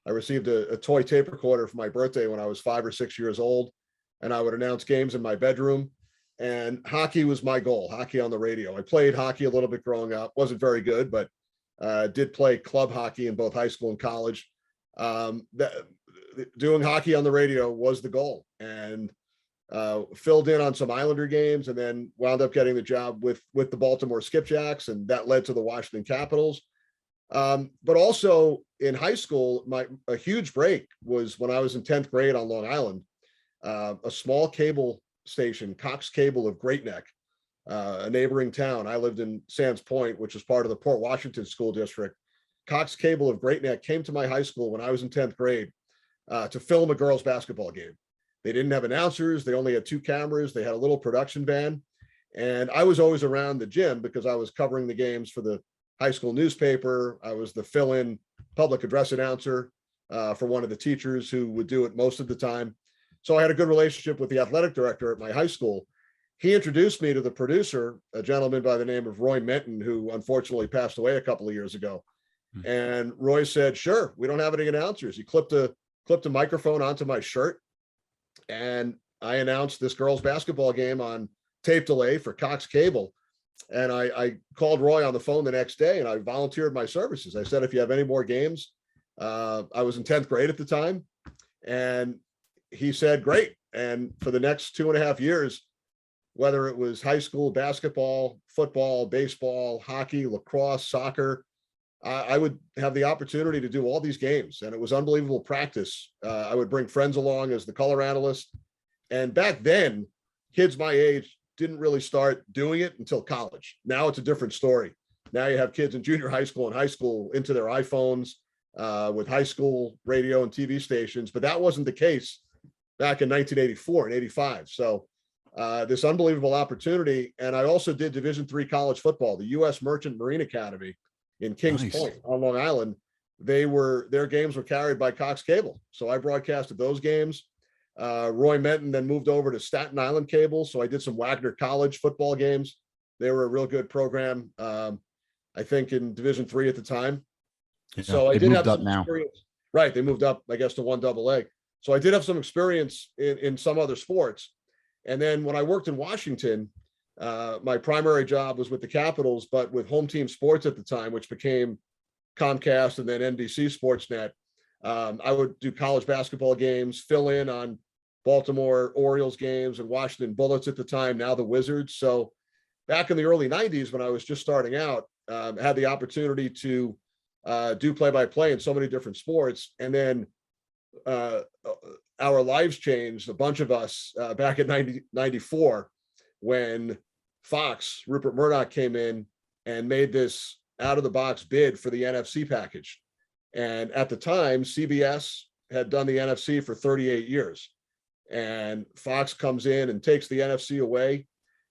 I received a toy tape recorder for my birthday when I was 5 or 6 years old, and I would announce games in my bedroom. And hockey was my goal, hockey on the radio. I played hockey a little bit growing up, wasn't very good, but did play club hockey in both high school and college. Doing hockey on the radio was the goal, and filled in on some Islander games, and then wound up getting the job with the Baltimore Skipjacks, and that led to the Washington Capitals. But also in high school, a huge break was when I was in 10th grade on Long Island. A small cable station, Cox Cable of Great Neck, a neighboring town. I lived in Sands Point, which was part of the Port Washington School District. Cox Cable of Great Neck came to my high school when I was in 10th grade to film a girls' basketball game. They didn't have announcers. They only had 2 cameras. They had a little production van. And I was always around the gym because I was covering the games for the high school newspaper. I was the fill-in public address announcer for one of the teachers who would do it most of the time. So I had a good relationship with the athletic director at my high school. He introduced me to the producer, a gentleman by the name of Roy Menton, who unfortunately passed away a couple of years ago. And Roy said, "Sure, we don't have any announcers." He clipped a microphone onto my shirt, and I announced this girls' basketball game on tape delay for Cox Cable. And I called Roy on the phone the next day, and I volunteered my services. I said, if you have any more games, I was in 10th grade at the time. And he said, great. And for the next 2.5 years, whether it was high school basketball, football, baseball, hockey, lacrosse, soccer, I would have the opportunity to do all these games. And it was unbelievable practice. I would bring friends along as the color analyst. And back then, kids my age didn't really start doing it until college. Now it's a different story. Now you have kids in junior high school and high school into their iPhones with high school radio and TV stations, but that wasn't the case back in 1984 and 85. So this unbelievable opportunity. And I also did Division III college football, the U.S. Merchant Marine Academy in Kings Point on Long Island. Their games were carried by Cox Cable. So I broadcasted those games. Roy Menton then moved over to Staten Island Cable. So I did some Wagner College football games. They were a real good program, I think in Division III at the time. Yeah, so I did have some now. experience. Right. They moved up, I guess, to 1AA. So I did have some experience in some other sports. And then when I worked in Washington, my primary job was with the Capitals, but with Home Team Sports at the time, which became Comcast and then NBC Sportsnet. I would do college basketball games, fill in on Baltimore Orioles games and Washington Bullets at the time, now the Wizards. So back in the early 90s, when I was just starting out, I had the opportunity to do play-by-play in so many different sports. And then our lives changed, a bunch of us, back in 94, when Fox, Rupert Murdoch, came in and made this out-of-the-box bid for the NFC package. And at the time, CBS had done the NFC for 38 years. And Fox comes in and takes the NFC away.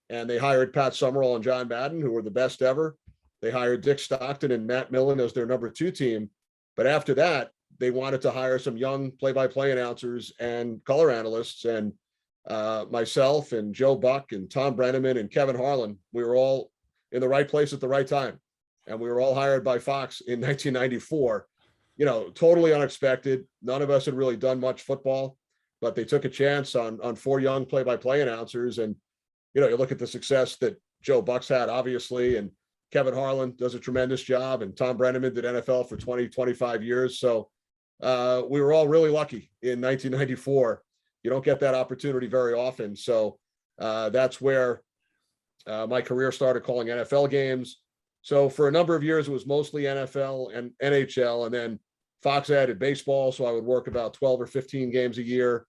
And they hired Pat Summerall and John Madden, who were the best ever. They hired Dick Stockton and Matt Millen as their number 2 team. But after that, they wanted to hire some young play-by-play announcers and color analysts. And myself and Joe Buck and Tom Brenneman and Kevin Harlan, we were all in the right place at the right time. And we were all hired by Fox in 1994. You know, totally unexpected. None of us had really done much football, but they took a chance on 4 young play-by-play announcers. And, you know, you look at the success that Joe Buck's had, obviously, and Kevin Harlan does a tremendous job, and Tom Brenneman did NFL for 20, 25 years. So we were all really lucky in 1994. You don't get that opportunity very often. So that's where my career started, calling NFL games. So for a number of years, it was mostly NFL and NHL, and then Fox added baseball. So I would work about 12 or 15 games a year.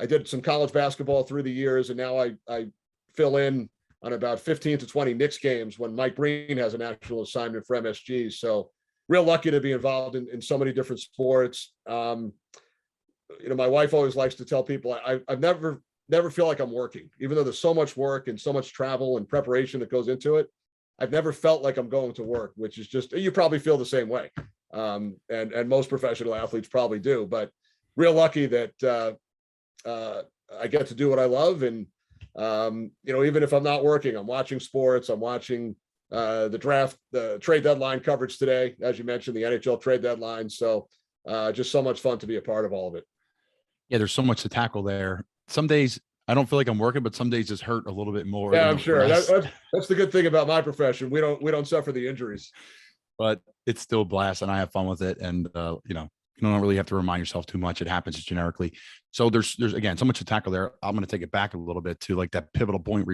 I did some college basketball through the years, and now I fill in on about 15 to 20 Knicks games when Mike Breen has an actual assignment for MSG. So real lucky to be involved in so many different sports. My wife always likes to tell people I've never feel like I'm working, even though there's so much work and so much travel and preparation that goes into it. I've never felt like I'm going to work, which is just, you probably feel the same way. And most professional athletes probably do, but real lucky that I get to do what I love. And, even if I'm not working, I'm watching sports, I'm watching the draft, the trade deadline coverage today, as you mentioned, the NHL trade deadline. So just so much fun to be a part of all of it. Yeah, there's so much to tackle there. Some days I don't feel like I'm working, but some days just hurt a little bit more. Yeah, I'm sure. That's the good thing about my profession. We don't suffer the injuries. But it's still a blast, and I have fun with it. And you don't really have to remind yourself too much. It happens generically. So there's again so much to tackle there. I'm going to take it back a little bit to like that pivotal point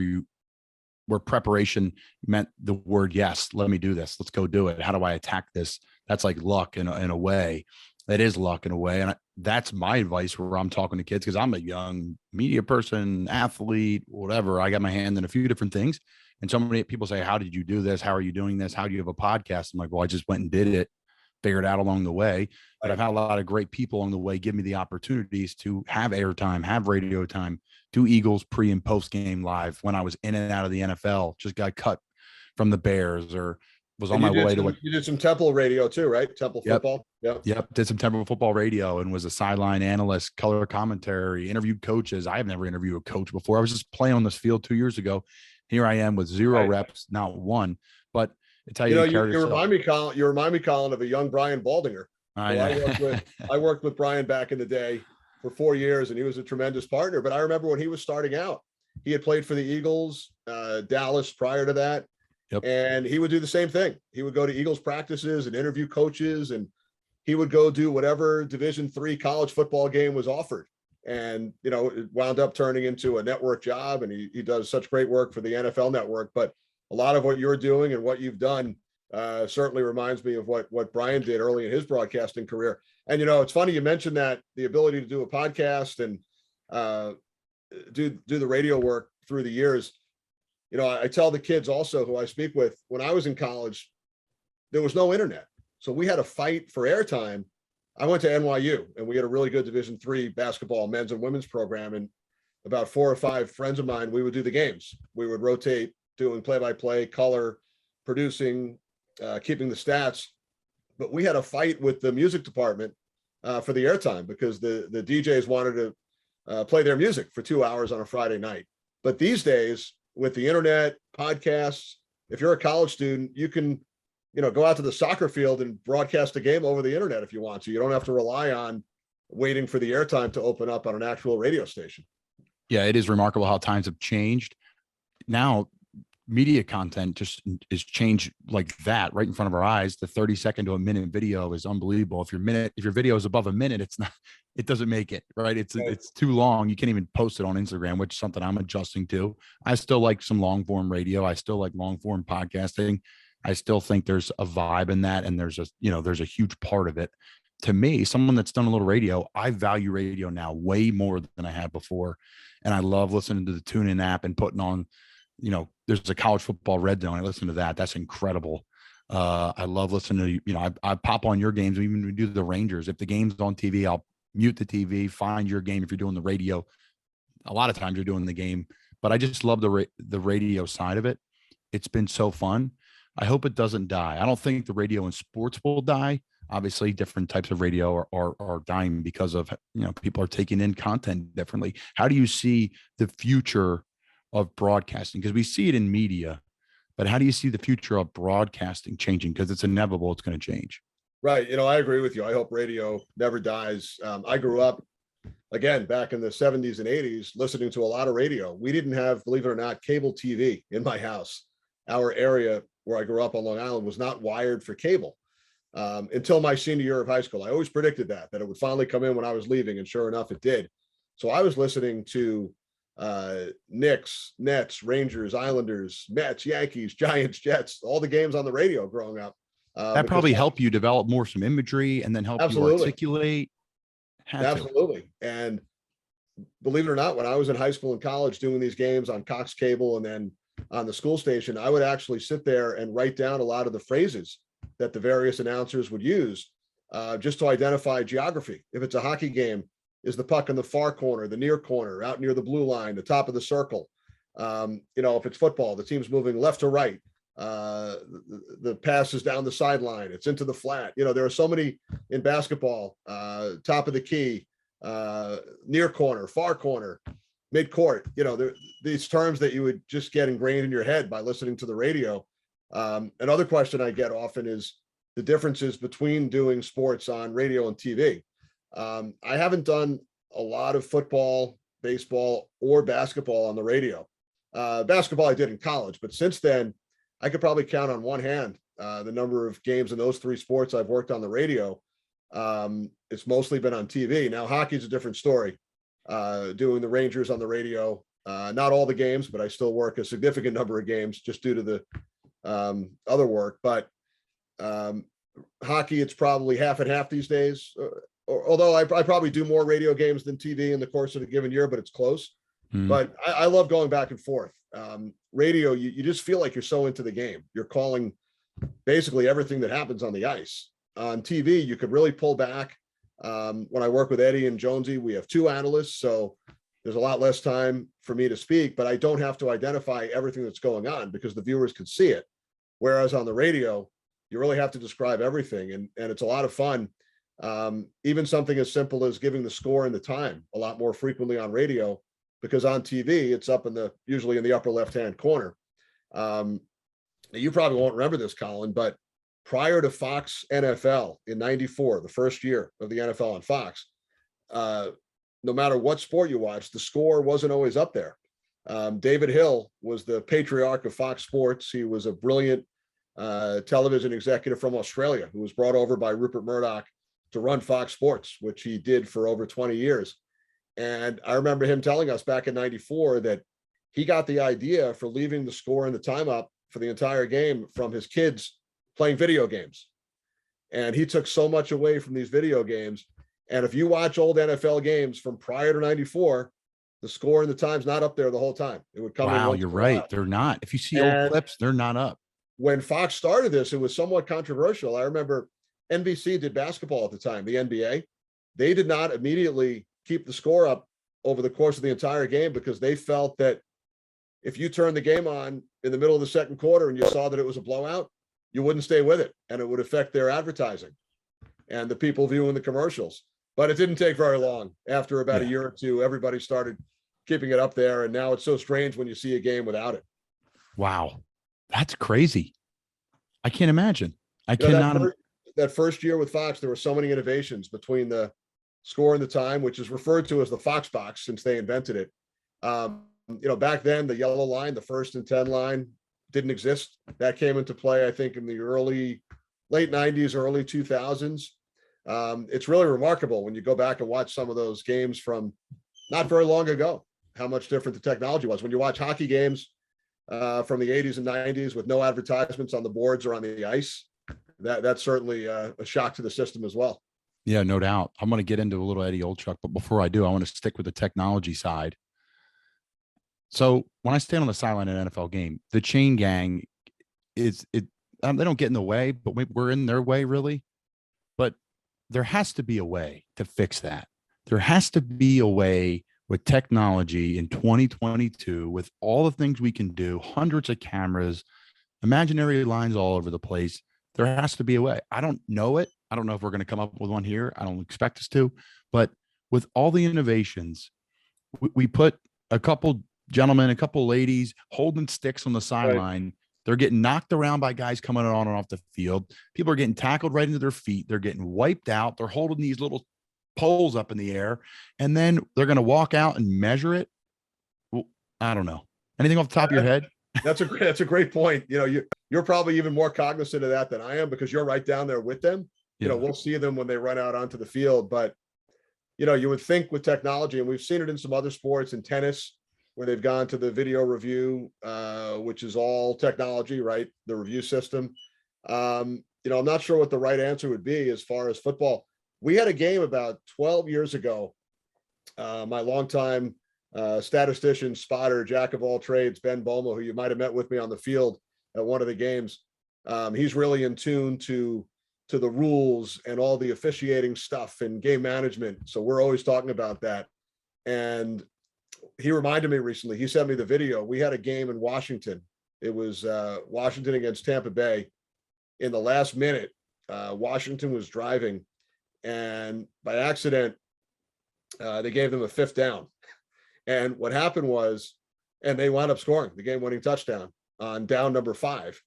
where preparation meant the word yes. Let me do this. Let's go do it. How do I attack this? That's like luck in a way. That is luck in a way, and that's my advice where I'm talking to kids, because I'm a young media person, athlete, whatever. I got my hand in a few different things, and so many people say, "How did you do this? How are you doing this? How do you have a podcast?" I'm like, "Well, I just went and did it, figured it out along the way." But I've had a lot of great people along the way give me the opportunities to have airtime, have radio time, do Eagles pre and post game live when I was in and out of the NFL. Just got cut from the Bears or was on my way to you did some Temple radio too, right? Temple football. Yep. Did some Temple football radio and was a sideline analyst, color commentary, interviewed coaches. I have never interviewed a coach before. I was just playing on this field 2 years ago. Here I am with zero reps, not one. But I tell you, you remind me, Colin. You remind me, Colin, of a young Brian Baldinger. I worked with Brian back in the day for 4 years, and he was a tremendous partner. But I remember when he was starting out, he had played for the Eagles, Dallas prior to that. Yep. And he would do the same thing. He would go to Eagles practices and interview coaches, and he would go do whatever Division III college football game was offered. And, it wound up turning into a network job, and he does such great work for the NFL network. But a lot of what you're doing and what you've done certainly reminds me of what Brian did early in his broadcasting career. And, it's funny you mentioned that, the ability to do a podcast and do the radio work through the years. I tell the kids also who I speak with, when I was in college, there was no internet. So we had to fight for airtime. I went to NYU, and we had a really good Division III basketball men's and women's program. And about 4 or 5 friends of mine, we would do the games. We would rotate doing play-by-play, color, producing, keeping the stats. But we had a fight with the music department for the airtime, because the DJs wanted to play their music for 2 hours on a Friday night. But these days, with the internet, podcasts, if you're a college student, you can, go out to the soccer field and broadcast a game over the internet if you want to. You don't have to rely on waiting for the airtime to open up on an actual radio station. Yeah, it is remarkable how times have changed. Now, media content just is changed like that right in front of our eyes. The 30-second to a minute video is unbelievable. If your video is above a minute, it doesn't make it right. It's too long. You can't even post it on Instagram, which is something I'm adjusting to. I still like some long form radio. I still like long form podcasting. I still think there's a vibe in that. And there's a huge part of it. To me, someone that's done a little radio, I value radio now way more than I had before. And I love listening to the TuneIn app and putting on, there's a college football red zone. I listen to that. That's incredible. I love listening to, I pop on your games. Even when we do the Rangers, if the game's on TV, I'll mute the TV, find your game. If you're doing the radio, a lot of times you're doing the game, but I just love the radio side of it. It's been so fun. I hope it doesn't die. I don't think the radio in sports will die. Obviously, different types of radio are dying because of, people are taking in content differently. How do you see the future of broadcasting? Because we see it in media, but how do you see the future of broadcasting changing? Because it's inevitable, it's going to change. Right. I agree with you. I hope radio never dies. I grew up, again, back in the 70s and 80s, listening to a lot of radio. We didn't have, believe it or not, cable TV in my house. Our area where I grew up on Long Island, was not wired for cable until my senior year of high school. I always predicted that it would finally come in when I was leaving, and sure enough, it did. So I was listening to Knicks, Nets, Rangers, Islanders, Mets, Yankees, Giants, Jets, all the games on the radio growing up. That probably helped you develop some imagery and then help you articulate. Absolutely. And believe it or not, when I was in high school and college doing these games on Cox Cable and then on the school station, I would actually sit there and write down a lot of the phrases that the various announcers would use just to identify geography. If it's a hockey game, is the puck in the far corner, the near corner, out near the blue line, the top of the circle? If it's football, the team's moving left to right. The pass is down the sideline. It's into the flat. There are so many in basketball, top of the key, near corner, far corner, mid court, these terms that you would just get ingrained in your head by listening to the radio. Another question I get often is the differences between doing sports on radio and TV. I haven't done a lot of football, baseball, or basketball on the radio. Basketball I did in college, but since then, I could probably count on one hand the number of games in those three sports I've worked on the radio. It's mostly been on TV. Now, hockey's a different story. Doing the Rangers on the radio, not all the games, but I still work a significant number of games just due to the other work. But hockey, it's probably half and half these days. Although I probably do more radio games than TV in the course of a given year, but it's close. But I love going back and forth. Radio, you just feel like you're so into the game. You're calling basically everything that happens on the ice. On TV, you could really pull back. When I work with Eddie and Jonesy, we have two analysts, so there's a lot less time for me to speak, but I don't have to identify everything that's going on because the viewers can see it. Whereas on the radio, you really have to describe everything, and it's a lot of fun. Even something as simple as giving the score and the time a lot more frequently on radio, because on TV, it's up usually in the upper left-hand corner. You probably won't remember this, Colin, but prior to Fox NFL in '94, the first year of the NFL on Fox, no matter what sport you watched, the score wasn't always up there. David Hill was the patriarch of Fox Sports. He was a brilliant television executive from Australia who was brought over by Rupert Murdoch to run Fox Sports, which he did for over 20 years. And I remember him telling us back in '94 that he got the idea for leaving the score and the time up for the entire game from his kids playing video games. And he took so much away from these video games. And if you watch old NFL games from prior to '94, the score and the time's not up there the whole time. It would come in. Wow, you're right. They're not. If you see old clips, they're not up. When Fox started this, it was somewhat controversial. I remember NBC did basketball at the time, the NBA. They did not immediately keep the score up over the course of the entire game because they felt that if you turned the game on in the middle of the second quarter and you saw that it was a blowout, you wouldn't stay with it, and it would affect their advertising and the people viewing the commercials. But it didn't take very long. After about a year or two, everybody started keeping it up there, and now it's so strange when you see a game without it. Wow, that's crazy. I can't imagine. I cannot. That first year with Fox, there were so many innovations between the score and the time, which is referred to as the Fox box since they invented it. Back then, the yellow line, the 1st and 10 line, didn't exist. That came into play, I think, in the late 90s, early 2000s. It's really remarkable when you go back and watch some of those games from not very long ago, how much different the technology was. When you watch hockey games from the 80s and 90s with no advertisements on the boards or on the ice, that's certainly a shock to the system as well. Yeah, no doubt. I'm going to get into a little Eddie Olchuk, but before I do, I want to stick with the technology side. So when I stand on the sideline in an NFL game, the chain gang they don't get in the way, but we're in their way really. But there has to be a way to fix that. There has to be a way with technology in 2022, with all the things we can do, hundreds of cameras, imaginary lines all over the place. There has to be a way. I don't know it. I don't know if we're going to come up with one here. I don't expect us to, but with all the innovations, we put a couple gentlemen, a couple ladies holding sticks on the sideline. Right. They're getting knocked around by guys coming on and off the field. People are getting tackled right into their feet. They're getting wiped out. They're holding these little poles up in the air, and then they're going to walk out and measure it. Well, I don't know. Anything off the top of your head? That's a great point. You you're probably even more cognizant of that than I am because you're right down there with them. You know, we'll see them when they run out onto the field, but you know, you would think with technology, and we've seen it in some other sports, in tennis, where they've gone to the video review, which is all technology, right? The review system. You know, I'm not sure what the right answer would be as far as football. We had a game about 12 years ago. My longtime statistician, spotter, jack of all trades, Ben Boma, who you might have met with me on the field at one of the games. He's really in tune to the rules and all the officiating stuff and game management. So we're always talking about that. And he reminded me recently, he sent me the video. We had a game in Washington. It was Washington against Tampa Bay. In the last minute, Washington was driving, and by accident, they gave them a 5th down. And what happened was, and they wound up scoring the game-winning touchdown on down number 5.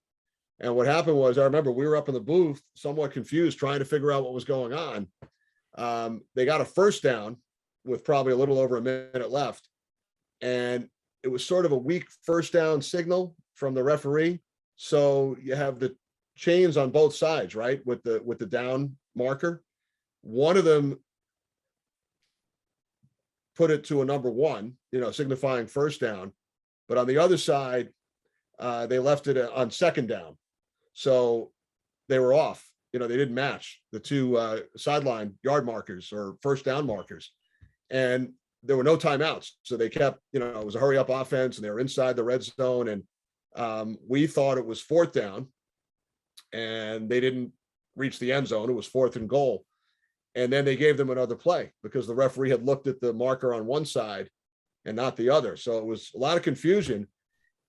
And what happened was, I remember we were up in the booth, somewhat confused, trying to figure out what was going on. They got a 1st down with probably a little over a minute left. And it was sort of a weak 1st down signal from the referee. So you have the chains on both sides, right? With the down marker. One of them put it to a number 1, you know, signifying 1st down. But on the other side, they left it on 2nd down. So they were off. You know, they didn't match the two sideline yard markers or 1st down markers. And there were no timeouts. So they kept, you know, it was a hurry up offense and they were inside the red zone. And we thought it was 4th down and they didn't reach the end zone. It was 4th and goal. And then they gave them another play because the referee had looked at the marker on one side and not the other. So it was a lot of confusion.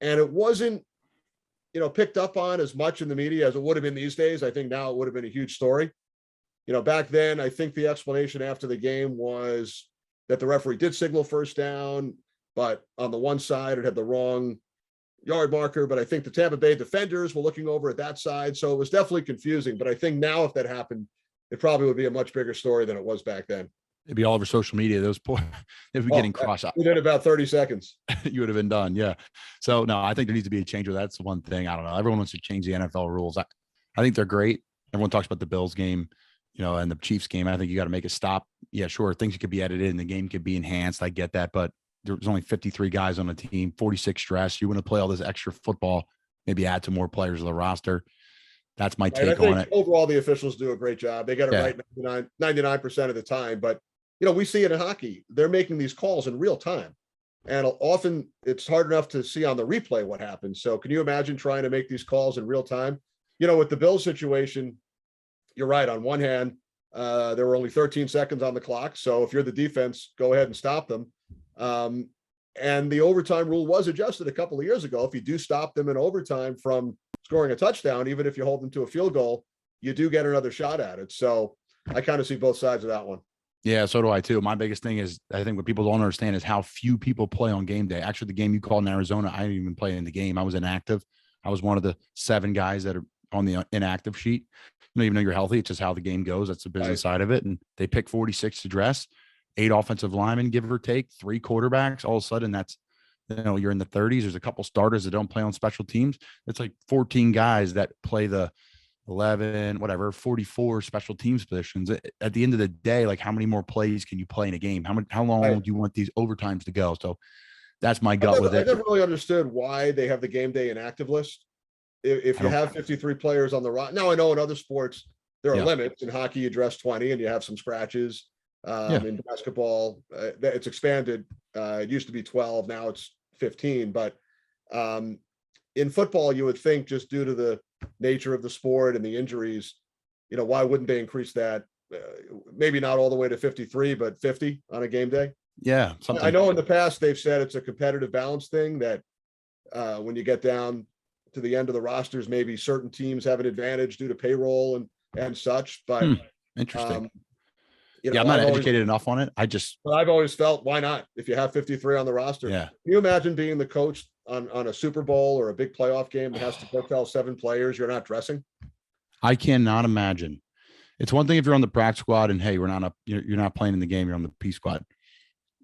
And it wasn't, you know, picked up on as much in the media as it would have been these days. I think now it would have been a huge story. You know, back then, I think the explanation after the game was that the referee did signal 1st down, but on the one side, it had the wrong yard marker. But I think the Tampa Bay defenders were looking over at that side. So it was definitely confusing. But I think now if that happened, it probably would be a much bigger story than it was back then. It'd be all over social media. Those poor, they'd be getting cross out. Within about 30 seconds. You would have been done. Yeah. So no, I think there needs to be a change. That's the one thing. I don't know. Everyone wants to change the NFL rules. I think they're great. Everyone talks about the Bills game, you know, and the Chiefs game. I think you got to make a stop. Yeah, sure. Things could be edited and the game could be enhanced. I get that. But there's only 53 guys on the team, 46 stress. You want to play all this extra football, maybe add to more players to the roster. That's my take on it. Overall, the officials do a great job. They get it right 99% of the time. But, you know, we see it in hockey. They're making these calls in real time. And often it's hard enough to see on the replay what happens. So can you imagine trying to make these calls in real time? You know, with the Bills situation, you're right. On one hand, there were only 13 seconds on the clock. So if you're the defense, go ahead and stop them. And the overtime rule was adjusted a couple of years ago. If you do stop them in overtime from scoring a touchdown, even if you hold them to a field goal, you do get another shot at it. So I kind of see both sides of that one. Yeah, so do I too. My biggest thing is, I think what people don't understand is how few people play on game day. Actually, the game you called in Arizona, I didn't even play in the game. I was inactive. I was one of the 7 guys that are on the inactive sheet. You don't even know you're healthy. It's just how the game goes. That's the business side of it. And they pick 46 to dress, 8 offensive linemen, give or take, 3 quarterbacks. All of a sudden, that's, you know, you're in the 30s. There's a couple starters that don't play on special teams. It's like 14 guys that play the 11, whatever, 44 special teams positions. At the end of the day, like, how many more plays can you play in a game? How long do you want these overtimes to go? So that's my gut with it. I never really understood why they have the game day inactive list. If you have 53 players on the roster. Now I know in other sports there are limits. In hockey, you dress 20 and you have some scratches. In basketball, it's expanded. It used to be 12, now it's 15. But in football, you would think, just due to the nature of the sport and the injuries, you know, why wouldn't they increase that? Maybe not all the way to 53, but 50 on a game day. Yeah. I know in the past they've said it's a competitive balance thing, that when you get down to the end of the rosters, maybe certain teams have an advantage due to payroll and such. But interesting. You know, I'm not educated enough on it. I've always felt, why not? If you have 53 on the roster, yeah. Can you imagine being the coach on a Super Bowl or a big playoff game that has to go tell 7 players you're not dressing? I cannot imagine. It's one thing if you're on the practice squad and, hey, you're not playing in the game, you're on the P squad.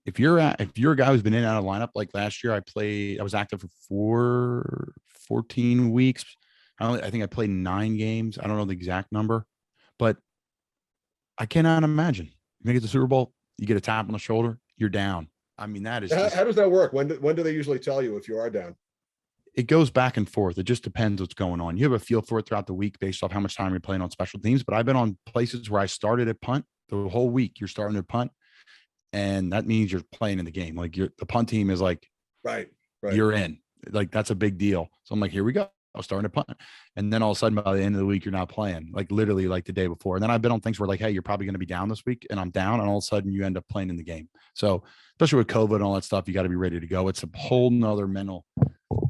If you're a guy who's been in and out of lineup, like last year, I was active for 14 weeks. I think I played 9 games. I don't know the exact number, but I cannot imagine. You make it to the Super Bowl, you get a tap on the shoulder, you're down. I mean, that is just, How does that work? When do they usually tell you if you are down? it goes back and forth. It just depends what's going on. You have a feel for it throughout the week based off how much time you're playing on special teams. But I've been on places where I started at punt the whole week. You're starting at punt, and that means you're playing in the game. Like the punt team is like, Right. you're in. Like that's a big deal. So I'm like, here we go. I was starting to punt. And then all of a sudden by the end of the week, you're not playing, like literally like the day before. And then I've been on things where like, hey, you're probably going to be down this week, and I'm down. And all of a sudden you end up playing in the game. So especially with COVID and all that stuff, you got to be ready to go. It's a whole nother mental,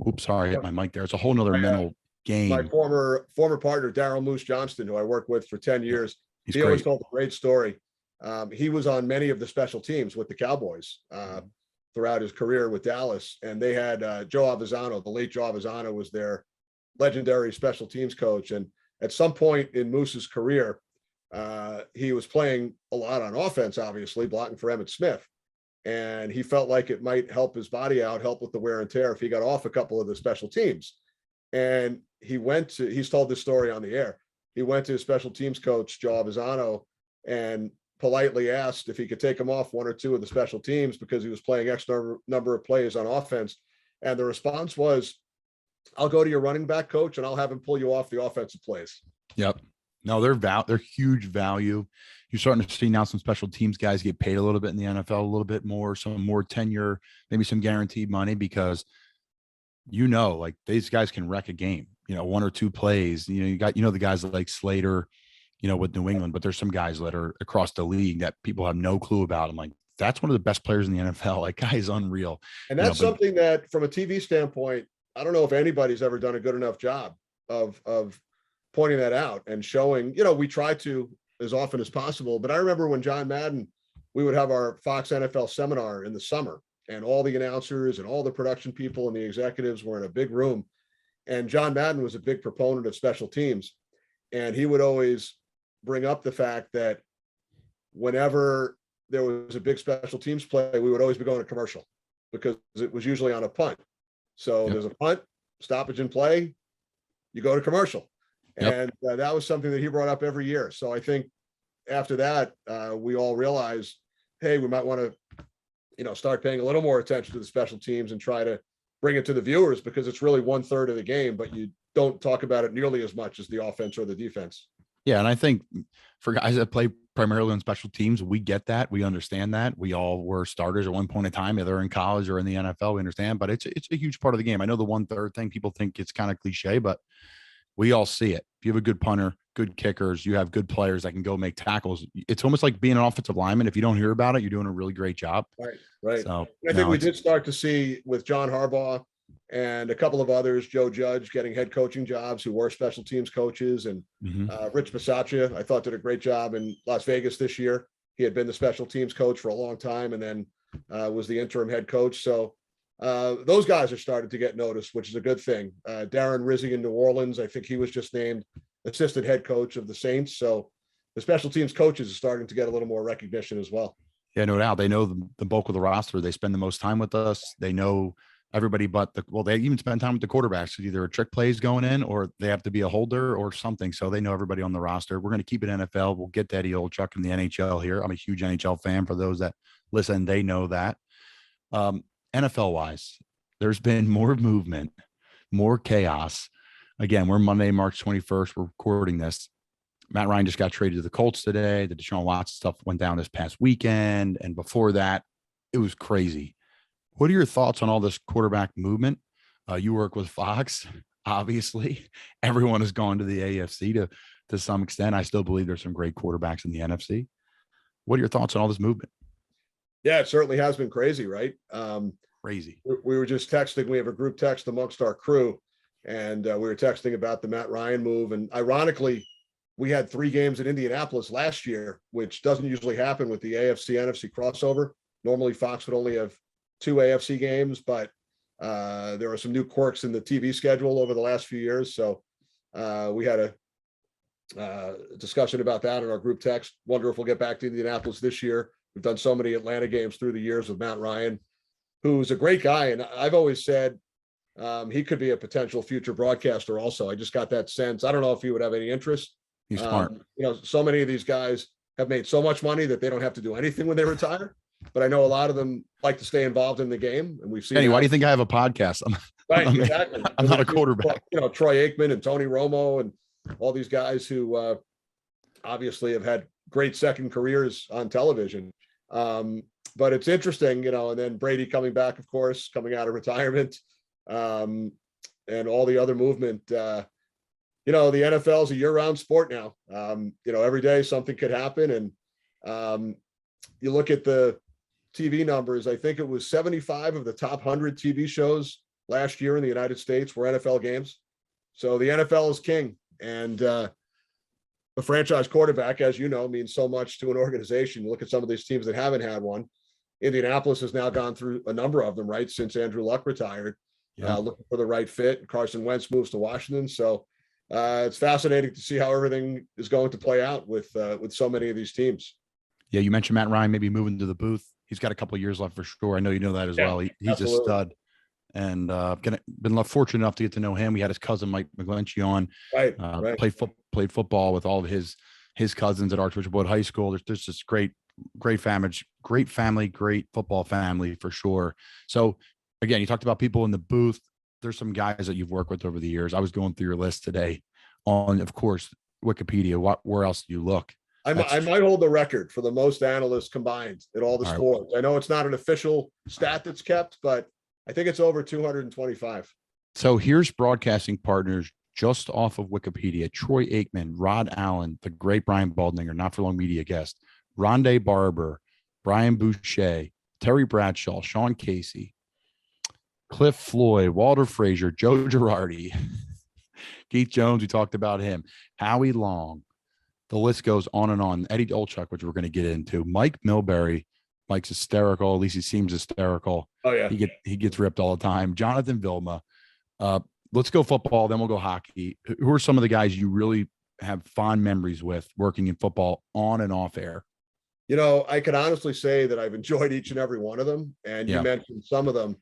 oops, sorry, I hit my mic there. It's a whole nother mental game. My former partner, Daryl Moose Johnston, who I worked with for 10 years, He's he great. always told a great story. He was on many of the special teams with the Cowboys throughout his career with Dallas. And they had Joe Avizano, the late Joe Avizano was their legendary special teams coach. And at some point in Moose's career, he was playing a lot on offense, obviously blocking for Emmitt Smith. And he felt like it might help his body out, help with the wear and tear if he got off a couple of the special teams. And he's told this story on the air. He went to his special teams coach, Joe Avizano, and politely asked if he could take him off 1 or 2 of the special teams because he was playing extra number of plays on offense. And the response was, I'll go to your running back coach and I'll have him pull you off the offensive plays. Yep. No, they're huge value. You're starting to see now some special teams guys get paid a little bit in the NFL, a little bit more, some more tenure, maybe some guaranteed money, because like these guys can wreck a game, 1 or 2 plays. You got, the guys like Slater, with New England, but there's some guys that are across the league that people have no clue about. I'm like, that's one of the best players in the NFL. Like, guy is unreal. And that's something that from a TV standpoint, I don't know if anybody's ever done a good enough job of pointing that out and showing, we try to as often as possible. But I remember when John Madden, we would have our Fox NFL seminar in the summer, and all the announcers and all the production people and the executives were in a big room. And John Madden was a big proponent of special teams. And he would always bring up the fact that whenever there was a big special teams play, we would always be going to commercial because it was usually on a punt. So there's a punt, stoppage in play, you go to commercial. And that was something that he brought up every year. So I think after that, we all realized, hey, we might want to, start paying a little more attention to the special teams and try to bring it to the viewers, because it's really 1/3 of the game, but you don't talk about it nearly as much as the offense or the defense. Yeah. And I think for guys that play primarily on special teams, we get that. We understand that. We all were starters at one point in time, either in college or in the NFL. We understand, but it's a huge part of the game. I know the 1/3 thing, people think it's kind of cliche, but we all see it. If you have a good punter, good kickers, you have good players that can go make tackles. It's almost like being an offensive lineman. If you don't hear about it, you're doing a really great job. Right. So I think we did start to see with John Harbaugh and a couple of others, Joe Judge getting head coaching jobs who were special teams coaches, and Rich Bisaccia, I thought, did a great job in Las Vegas this year. He had been the special teams coach for a long time and then was the interim head coach. So those guys are starting to get noticed, which is a good thing. Darren Rizzi in New Orleans, I think he was just named assistant head coach of the Saints. So the special teams coaches are starting to get a little more recognition as well. Yeah, no doubt. They know the bulk of the roster. They spend the most time with us. They know everybody but they even spend time with the quarterbacks. Either a trick play is going in or they have to be a holder or something. So they know everybody on the roster. We're going to keep it NFL. We'll get Eddie Olchuk in the NHL here. I'm a huge NHL fan. For those that listen, they know that. NFL wise, there's been more movement, more chaos. Again, we're Monday, March 21st. We're recording this. Matt Ryan just got traded to the Colts today. The Deshaun Watson stuff went down this past weekend. And before that, it was crazy. What are your thoughts on all this quarterback movement? You work with Fox, obviously. Everyone has gone to the AFC to some extent. I still believe there's some great quarterbacks in the NFC. What are your thoughts on all this movement? Yeah, it certainly has been crazy, right? Crazy. We were just texting. We have a group text amongst our crew, and we were texting about the Matt Ryan move. And ironically, we had 3 games in Indianapolis last year, which doesn't usually happen with the AFC-NFC crossover. Normally, Fox would only have 2 AFC games, but there are some new quirks in the TV schedule over the last few years. So we had a discussion about that in our group text. Wonder if we'll get back to Indianapolis this year. We've done so many Atlanta games through the years with Matt Ryan, who's a great guy. And I've always said He could be a potential future broadcaster also. I just got that sense. I don't know if he would have any interest. He's smart. So many of these guys have made so much money that they don't have to do anything when they retire. But I know a lot of them like to stay involved in the game. And we've seen. Kenny, why do you think I have a podcast? Exactly. I'm not a quarterback. Troy Aikman and Tony Romo and all these guys who obviously have had great second careers on television. But it's interesting, and then Brady coming back, of course, coming out of retirement, and all the other movement. The NFL is a year-round sport now. Every day something could happen. And you look at the TV numbers, I think it was 75 of the top 100 TV shows last year in the United States were NFL games. So the NFL is king. And the franchise quarterback, as you know, means so much to an organization. You look at some of these teams that haven't had one. Indianapolis has now gone through a number of them, right, since Andrew Luck retired, looking for the right fit. Carson Wentz moves to Washington. So it's fascinating to see how everything is going to play out with so many of these teams. Yeah, you mentioned Matt Ryan maybe moving to the booth. He's got a couple of years left for sure. I know you know that as well. He's absolutely a stud. And been fortunate enough to get to know him. We had his cousin Mike McGlinchey on. Right. Played football with all of his cousins at Archbishop Wood High School. There's this great family, great football family for sure. So again, you talked about people in the booth. There's some guys that you've worked with over the years. I was going through your list today on, of course, Wikipedia. Where else do you look? I might hold the record for the most analysts combined in all the sports. Right. I know it's not an official stat that's kept, but I think it's over 225. So here's broadcasting partners just off of Wikipedia: Troy Aikman, Rod Allen, the great Brian Baldinger, not for long media guest, Rondé Barber, Brian Boucher, Terry Bradshaw, Sean Casey, Cliff Floyd, Walter Frazier, Joe Girardi, Keith Jones, we talked about him, Howie Long. The list goes on and on. Eddie Olchuk, which we're going to get into. Mike Milbury. Mike's hysterical. At least he seems hysterical. Oh, yeah. He gets ripped all the time. Jonathan Vilma. Let's go football, then we'll go hockey. Who are some of the guys you really have fond memories with working in football on and off air? I can honestly say that I've enjoyed each and every one of them. And you mentioned some of them.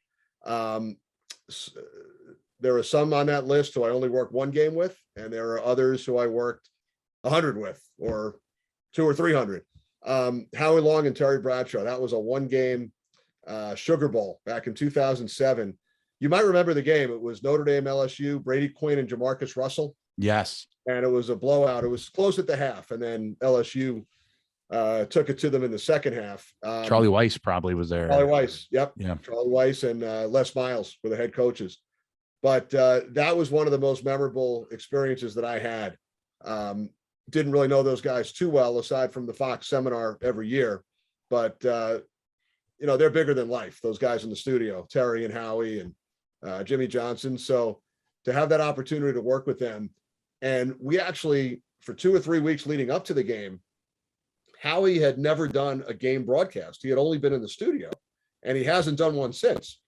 There are some on that list who I only worked one game with, and there are others who I worked 100 with, or 200 or 300. Howie Long and Terry Bradshaw. That was a one-game Sugar Bowl back in 2007. You might remember the game. It was Notre Dame LSU, Brady Quinn and Jamarcus Russell. Yes. And it was a blowout. It was close at the half, and then LSU took it to them in the second half. Charlie Weiss probably was there. Charlie Weiss. Yep. Yeah. Charlie Weiss and Les Miles were the head coaches. But that was one of the most memorable experiences that I had. Didn't really know those guys too well, aside from the Fox seminar every year. But, they're bigger than life, those guys in the studio, Terry and Howie and Jimmy Johnson. So to have that opportunity to work with them. And we actually, for 2 or 3 weeks leading up to the game, Howie had never done a game broadcast. He had only been in the studio, and he hasn't done one since.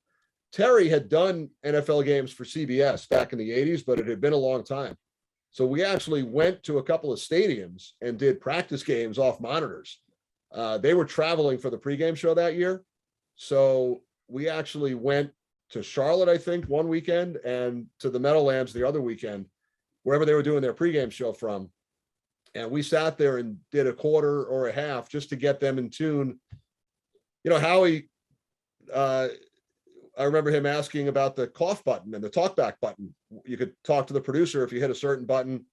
Terry had done NFL games for CBS back in the 80s, but it had been a long time. So we actually went to a couple of stadiums and did practice games off monitors. They were traveling for the pregame show that year. So we actually went to Charlotte, I think, one weekend, and to the Meadowlands the other weekend, wherever they were doing their pregame show from. And we sat there and did a quarter or a half just to get them in tune. Howie, I remember him asking about the cough button and the talkback button. You could talk to the producer if you hit a certain button,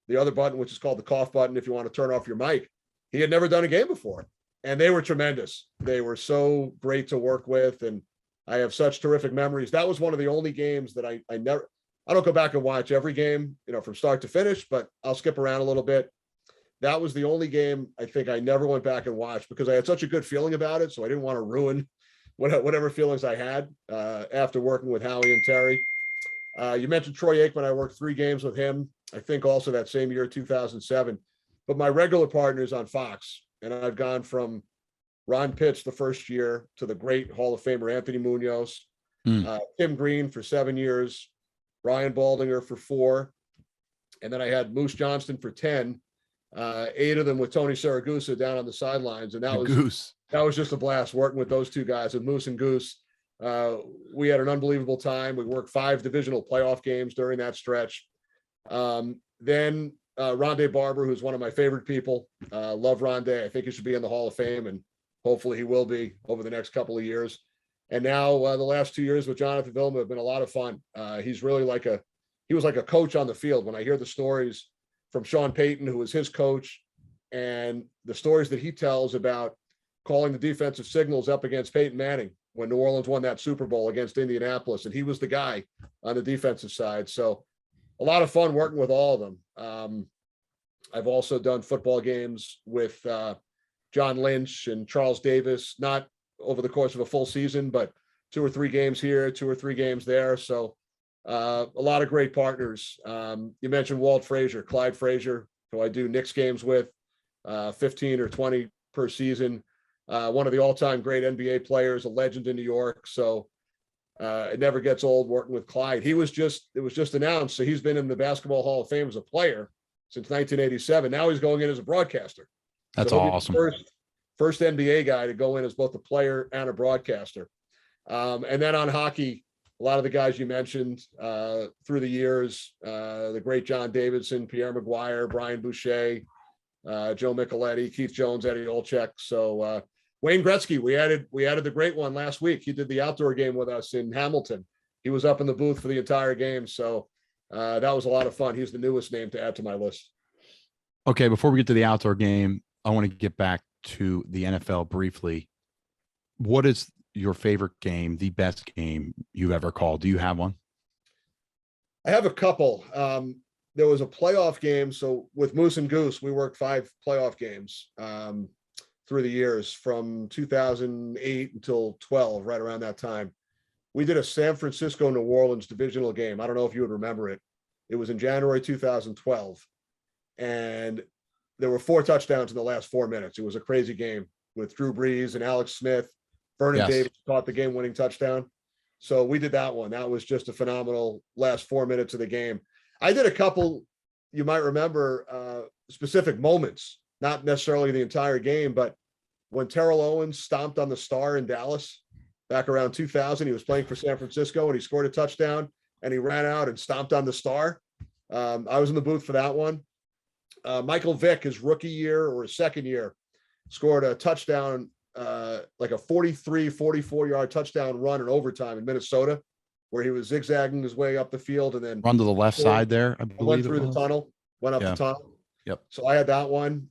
the other button, which is called the cough button, if you want to turn off your mic. He had never done a game before, and they were tremendous. They were so great to work with, and I have such terrific memories. That was one of the only games that I don't go back and watch every game, from start to finish, but I'll skip around a little bit. That was the only game I think I never went back and watched because I had such a good feeling about it. So I didn't want to ruin whatever feelings I had after working with Howie and Terry. You mentioned Troy Aikman. I worked 3 games with him, I think also that same year, 2007. But my regular partners on Fox, and I've gone from Ron Pitts the first year to the great Hall of Famer Anthony Munoz, Tim Green for 7 years, Brian Baldinger for 4, and then I had Moose Johnston for 10, 8 of them with Tony Saragusa down on the sidelines, and that was just a blast working with those two guys, with Moose and Goose. We had an unbelievable time. We worked 5 divisional playoff games during that stretch. Then Rondé Barber, who's one of my favorite people. Love Rondé. I think he should be in the Hall of Fame, and hopefully he will be over the next couple of years. And now the last 2 years with Jonathan Vilma have been a lot of fun. He's really he was like a coach on the field. When I hear the stories from Sean Payton, who was his coach, and the stories that he tells about calling the defensive signals up against Peyton Manning when New Orleans won that Super Bowl against Indianapolis, and he was the guy on the defensive side. So a lot of fun working with all of them. I've also done football games with John Lynch and Charles Davis, not over the course of a full season, but 2 or 3 games here, 2 or 3 games there. So a lot of great partners. You mentioned Walt Frazier, Clyde Frazier, who I do Knicks games with, 15 or 20 per season. One of the all-time great NBA players, a legend in New York. So it never gets old working with Clyde. It was just announced. So he's been in the Basketball Hall of Fame as a player since 1987. Now he's going in as a broadcaster. That's so awesome. First NBA guy to go in as both a player and a broadcaster. And then on hockey, a lot of the guys you mentioned through the years, the great John Davidson, Pierre Maguire, Brian Boucher, Joe Micheletti, Keith Jones, Eddie Olczyk. So Wayne Gretzky, we added the great one last week. He did the outdoor game with us in Hamilton. He was up in the booth for the entire game. So that was a lot of fun. He's the newest name to add to my list. Okay, before we get to the outdoor game, I want to get back to the NFL briefly. What is your favorite game, the best game you've ever called? Do you have one? I have a couple. There was a playoff game. So with Moose and Goose, we worked 5 playoff games through the years from 2008 until 12, right around that time. We did a San Francisco, New Orleans divisional game. I don't know if you would remember it. It was in January 2012. And there were 4 touchdowns in the last 4 minutes. It was a crazy game with Drew Brees and Alex Smith. Vernon Davis caught the game-winning touchdown. So we did that one. That was just a phenomenal last 4 minutes of the game. I did a couple, you might remember, specific moments, not necessarily the entire game, but when Terrell Owens stomped on the Star in Dallas back around 2000, he was playing for San Francisco and he scored a touchdown and he ran out and stomped on the Star. I was in the booth for that one. Michael Vick, his rookie year or his second year, scored a touchdown, like a 43, 44-yard touchdown run in overtime in Minnesota, where he was zigzagging his way up the field and then run to the left side there, I believe. Went through the tunnel, went up the tunnel. Yep. So I had that one.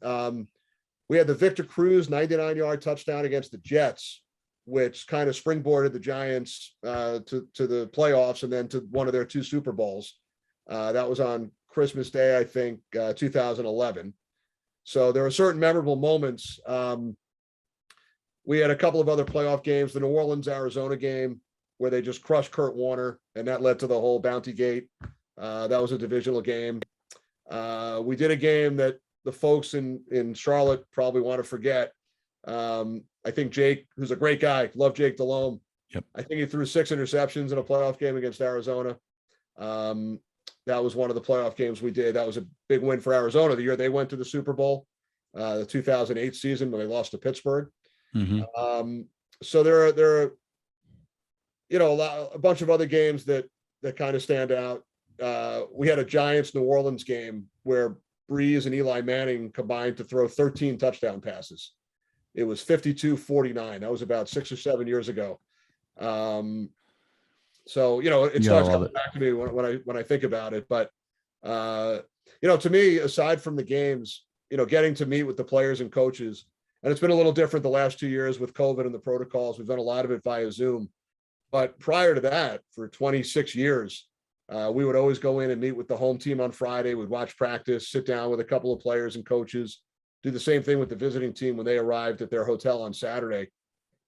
We had the Victor Cruz 99-yard touchdown against the Jets, which kind of springboarded the Giants to the playoffs and then to one of their 2 Super Bowls. That was on Christmas Day, I think, 2011. So there are certain memorable moments. We had a couple of other playoff games, the New Orleans, Arizona game, where they just crushed Kurt Warner, and that led to the whole Bounty Gate. That was a divisional game. We did a game that the folks in Charlotte probably want to forget. I think Jake, who's a great guy, love Jake Delhomme. Yep. I think he threw 6 interceptions in a playoff game against Arizona. That was one of the playoff games we did. That was a big win for Arizona the year they went to the Super Bowl, the 2008 season when they lost to Pittsburgh. Mm-hmm. So there are, a bunch of other games that kind of stand out. We had a Giants New Orleans game where Breeze and Eli Manning combined to throw 13 touchdown passes. It was 52-49. That was about 6 or 7 years ago. So, it starts coming back to me when I think about it. But, to me, aside from the games, getting to meet with the players and coaches, and it's been a little different the last 2 years with COVID and the protocols. We've done a lot of it via Zoom. But prior to that, for 26 years, we would always go in and meet with the home team on Friday. We'd watch practice, sit down with a couple of players and coaches, do the same thing with the visiting team when they arrived at their hotel on Saturday.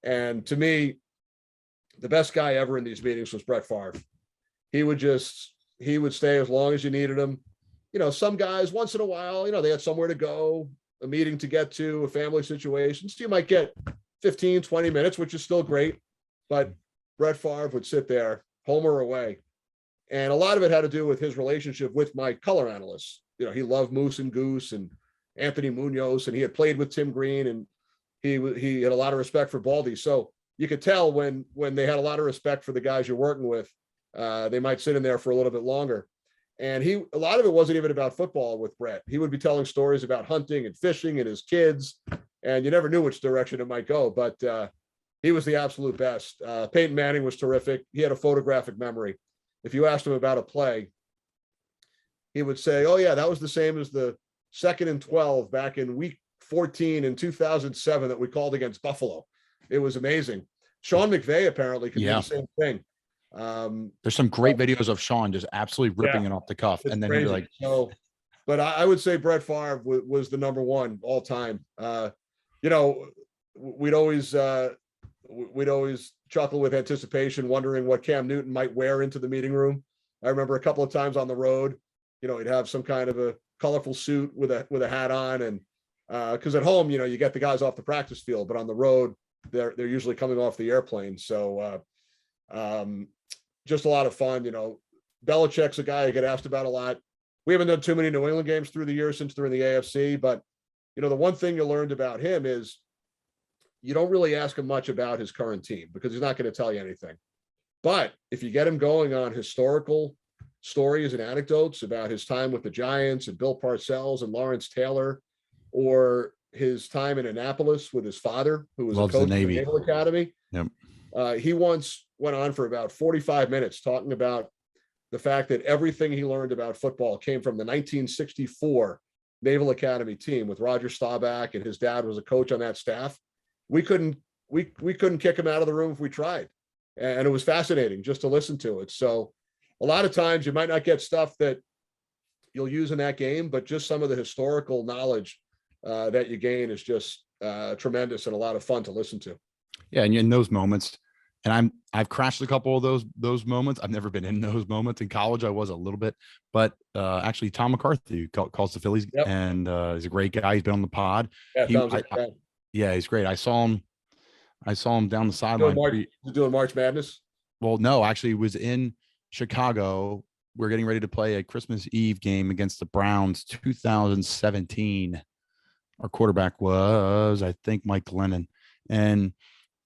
And to me, the best guy ever in these meetings was Brett Favre. He would stay as long as you needed him. Some guys once in a while, they had somewhere to go, a meeting to get to, a family situation. So you might get 15, 20 minutes, which is still great. But Brett Favre would sit there, home or away. And a lot of it had to do with his relationship with my color analysts. He loved Moose and Goose and Anthony Munoz, and he had played with Tim Green, and he had a lot of respect for Baldy. So you could tell when they had a lot of respect for the guys you're working with, they might sit in there for a little bit longer. And a lot of it wasn't even about football with Brett. He would be telling stories about hunting and fishing and his kids, and you never knew which direction it might go. But he was the absolute best. Peyton Manning was terrific. He had a photographic memory. If you asked him about a play, he would say, "Oh yeah, that was the same as the 2nd and 12 back in week 14 in 2007 that we called against Buffalo." It was amazing. Sean McVay apparently could do the same thing. There's some great videos of Sean just absolutely ripping it off the cuff, and then you're like, so. But I would say Brett Favre was the number one all time. We'd always chuckle with anticipation, wondering what Cam Newton might wear into the meeting room. I remember a couple of times on the road, he'd have some kind of a colorful suit with a hat on, and because at home, you get the guys off the practice field, but on the road, they're usually coming off the airplane. So just a lot of fun. Belichick's a guy I get asked about a lot. We haven't done too many New England games through the years since they're in the AFC, but the one thing you learned about him is you don't really ask him much about his current team because he's not going to tell you anything. But if you get him going on historical stories and anecdotes about his time with the Giants and Bill Parcells and Lawrence Taylor, or his time in Annapolis with his father, who was a coach in the Naval Academy. Yep. He once went on for about 45 minutes talking about the fact that everything he learned about football came from the 1964 Naval Academy team with Roger Staubach, and his dad was a coach on that staff. We couldn't kick him out of the room if we tried. And it was fascinating just to listen to it. So a lot of times you might not get stuff that you'll use in that game, but just some of the historical knowledge that you gain is just tremendous and a lot of fun to listen to. Yeah, and in those moments, and I've crashed a couple of those moments. I've never been in those moments. In college, I was a little bit, but actually, Tom McCarthy calls the Phillies, and he's a great guy. He's been on the pod. Yeah, he's great. I saw him down the sideline. Doing March Madness? Well, no, actually, he was in Chicago. We're getting ready to play a Christmas Eve game against the Browns, 2017. Our quarterback was, I think, Mike Glennon. And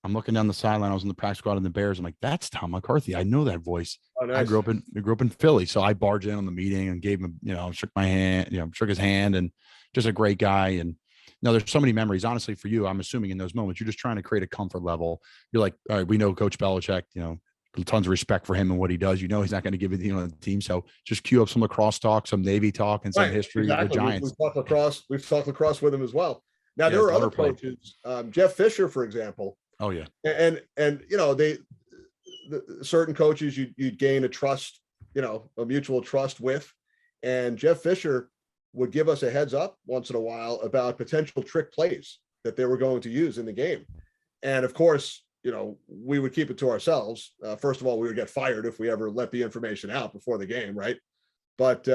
I'm looking down the sideline. I was in the practice squad in the Bears. I'm like, that's Tom McCarthy. I know that voice. Oh, nice. I grew up in Philly. So I barged in on the meeting and gave him, shook my hand, shook his hand, and just a great guy. And there's so many memories. Honestly, for you, I'm assuming in those moments, you're just trying to create a comfort level. You're like, all right, we know Coach Belichick, tons of respect for him and what he does. He's not going to give it the team. So just cue up some lacrosse talk, some Navy talk, and some history of the Giants. We've talked lacrosse with him as well. Now there are other coaches, Jeff Fisher, for example. Oh yeah. And the certain coaches you'd gain a trust, a mutual trust with. And Jeff Fisher would give us a heads up once in a while about potential trick plays that they were going to use in the game. And of course, we would keep it to ourselves. First of all, we would get fired if we ever let the information out before the game, right? But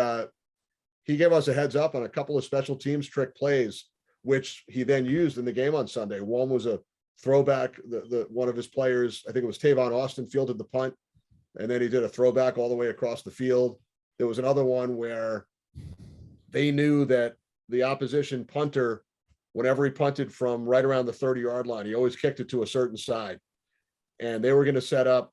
he gave us a heads up on a couple of special teams trick plays, which he then used in the game on Sunday. One was a throwback. The one of his players, I think it was Tavon Austin, fielded the punt, and then he did a throwback all the way across the field. There was another one where they knew that the opposition punter, whenever he punted from right around the 30-yard line, he always kicked it to a certain side. And they were going to set up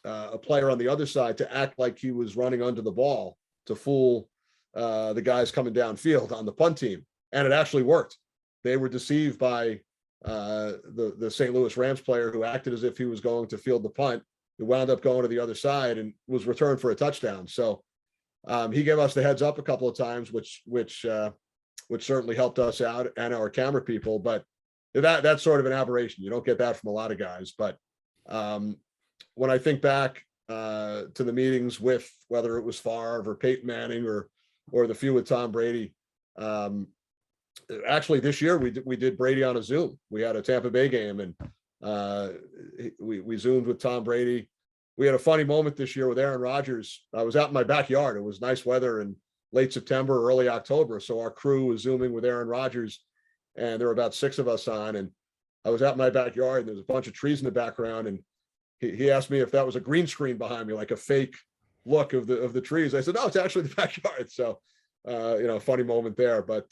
a player on the other side to act like he was running under the ball to fool the guys coming downfield on the punt team. And it actually worked. They were deceived by the St. Louis Rams player who acted as if he was going to field the punt. He wound up going to the other side and was returned for a touchdown. So he gave us the heads up a couple of times, which certainly helped us out and our camera people. But that's sort of an aberration. You don't get that from a lot of guys. But when I think back to the meetings with whether it was Favre or Peyton Manning or the few with Tom Brady, actually this year we did Brady on a Zoom. We had a Tampa Bay game and we Zoomed with Tom Brady. We had a funny moment this year with Aaron Rodgers. I was out in my backyard. It was nice weather in late September, early October. So our crew was Zooming with Aaron Rodgers, and there were about 6 of us on. And I was out in my backyard, and there was a bunch of trees in the background. And he asked me if that was a green screen behind me, like a fake look of the trees. I said, no, it's actually the backyard. So, funny moment there. But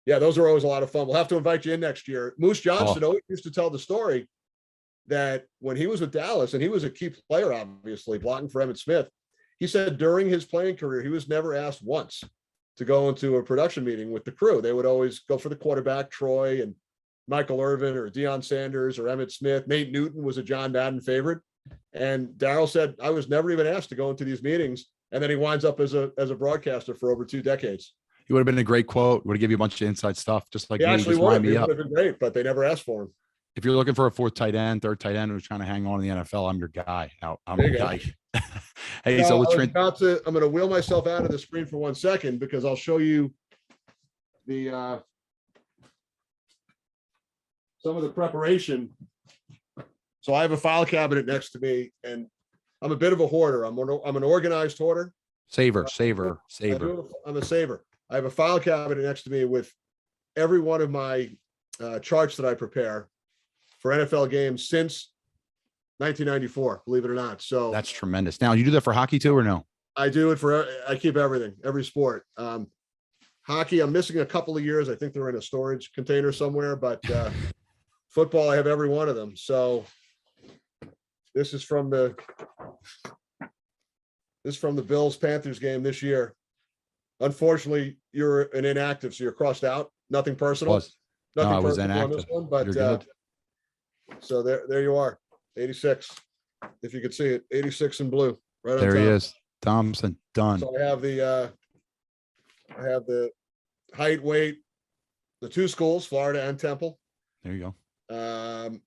yeah, those are always a lot of fun. We'll have to invite you in next year. Moose Johnston always used to tell the story that when he was with Dallas, and he was a key player, obviously blocking for Emmitt Smith, he said during his playing career, he was never asked once to go into a production meeting with the crew. They would always go for the quarterback, Troy and Michael Irvin or Deion Sanders or Emmitt Smith. Nate Newton was a John Madden favorite. And Darryl said, I was never even asked to go into these meetings. And then he winds up as a broadcaster for over 2 decades. He would have been a great quote, would have given you a bunch of inside stuff, just like He me. actually Just would wind me have up. been great, but they never asked for him. If you're looking for a 4th tight end, 3rd tight end who's trying to hang on in the NFL, I'm your guy. I'm There your you go. guy. Hey, Now, so let's I'm going to wheel myself out of the screen for 1 second because I'll show you the some of the preparation. So I have a file cabinet next to me, and I'm a bit of a hoarder. I'm an organized hoarder. saver. I'm a saver. I have a file cabinet next to me with every one of my charts that I prepare for NFL games since 1994, believe it or not. So That's tremendous. Now, you do that for hockey too, or no? I do it I keep everything, every sport. Hockey, I'm missing a couple of years. I think they're in a storage container somewhere, but football, I have every one of them. So this is from the Bills Panthers game this year. Unfortunately, you're an inactive, so you're crossed out. Nothing personal. Nothing I was personal on this inactive. one, but You're good. so there you are. 86. If you could see it, 86 in blue. Right on There he top. is. Thompson, done. So I have the height, weight, the 2 schools, Florida and Temple. There you go. And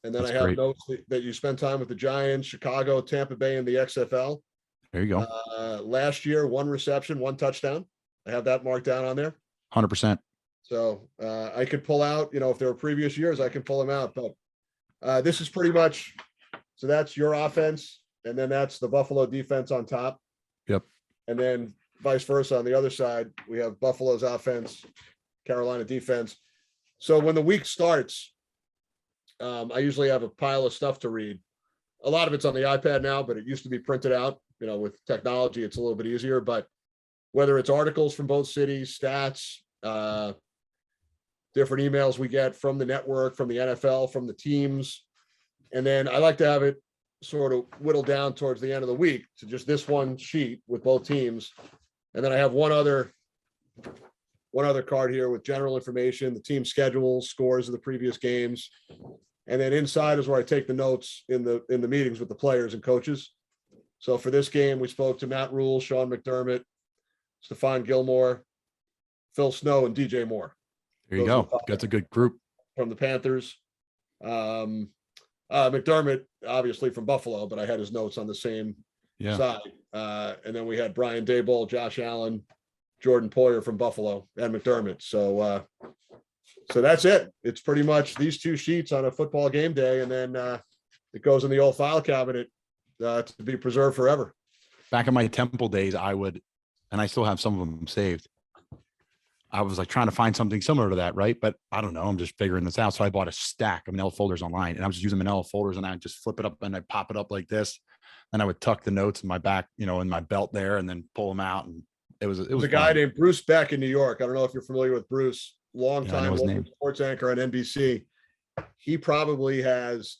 then That's I have great. notes that you spent time with the Giants, Chicago, Tampa Bay, and the XFL. There you go. Last year, 1 reception, 1 touchdown. I have that marked down on there. 100%. So I could pull out, if there were previous years, I can pull them out. But this is pretty much, so that's your offense. And then that's the Buffalo defense on top. Yep. And then vice versa on the other side, we have Buffalo's offense, Carolina defense. So when the week starts, I usually have a pile of stuff to read. A lot of it's on the iPad now, but it used to be printed out. With technology, it's a little bit easier. But whether it's articles from both cities, stats, different emails we get from the network, from the NFL, from the teams. And then I like to have it sort of whittled down towards the end of the week to just this one sheet with both teams. And then I have one other card here with general information, the team schedules, scores of the previous games. And then inside is where I take the notes in the meetings with the players and coaches. So for this game, we spoke to Matt Rule, Sean McDermott, Stephon Gilmore, Phil Snow, and DJ Moore. There you Those go. That's a good group. From the Panthers. McDermott, obviously from Buffalo, but I had his notes on the same side. And then we had Brian Daboll, Josh Allen, Jordan Poyer from Buffalo, and McDermott. So that's it. It's pretty much these 2 sheets on a football game day, and then it goes in the old file cabinet to be preserved forever. Back in my Temple days, I would, and I still have some of them saved. I was like trying to find something similar to that, right? But I don't know. I'm just figuring this out. So I bought a stack of Manila folders online, and I was just using Manila folders, and I just flip it up and I pop it up like this. And I would tuck the notes in my back, in my belt there, and then pull them out. And it was a guy named Bruce Beck in New York. I don't know if you're familiar with Bruce. Long I time know his local name. sports anchor on NBC. He probably has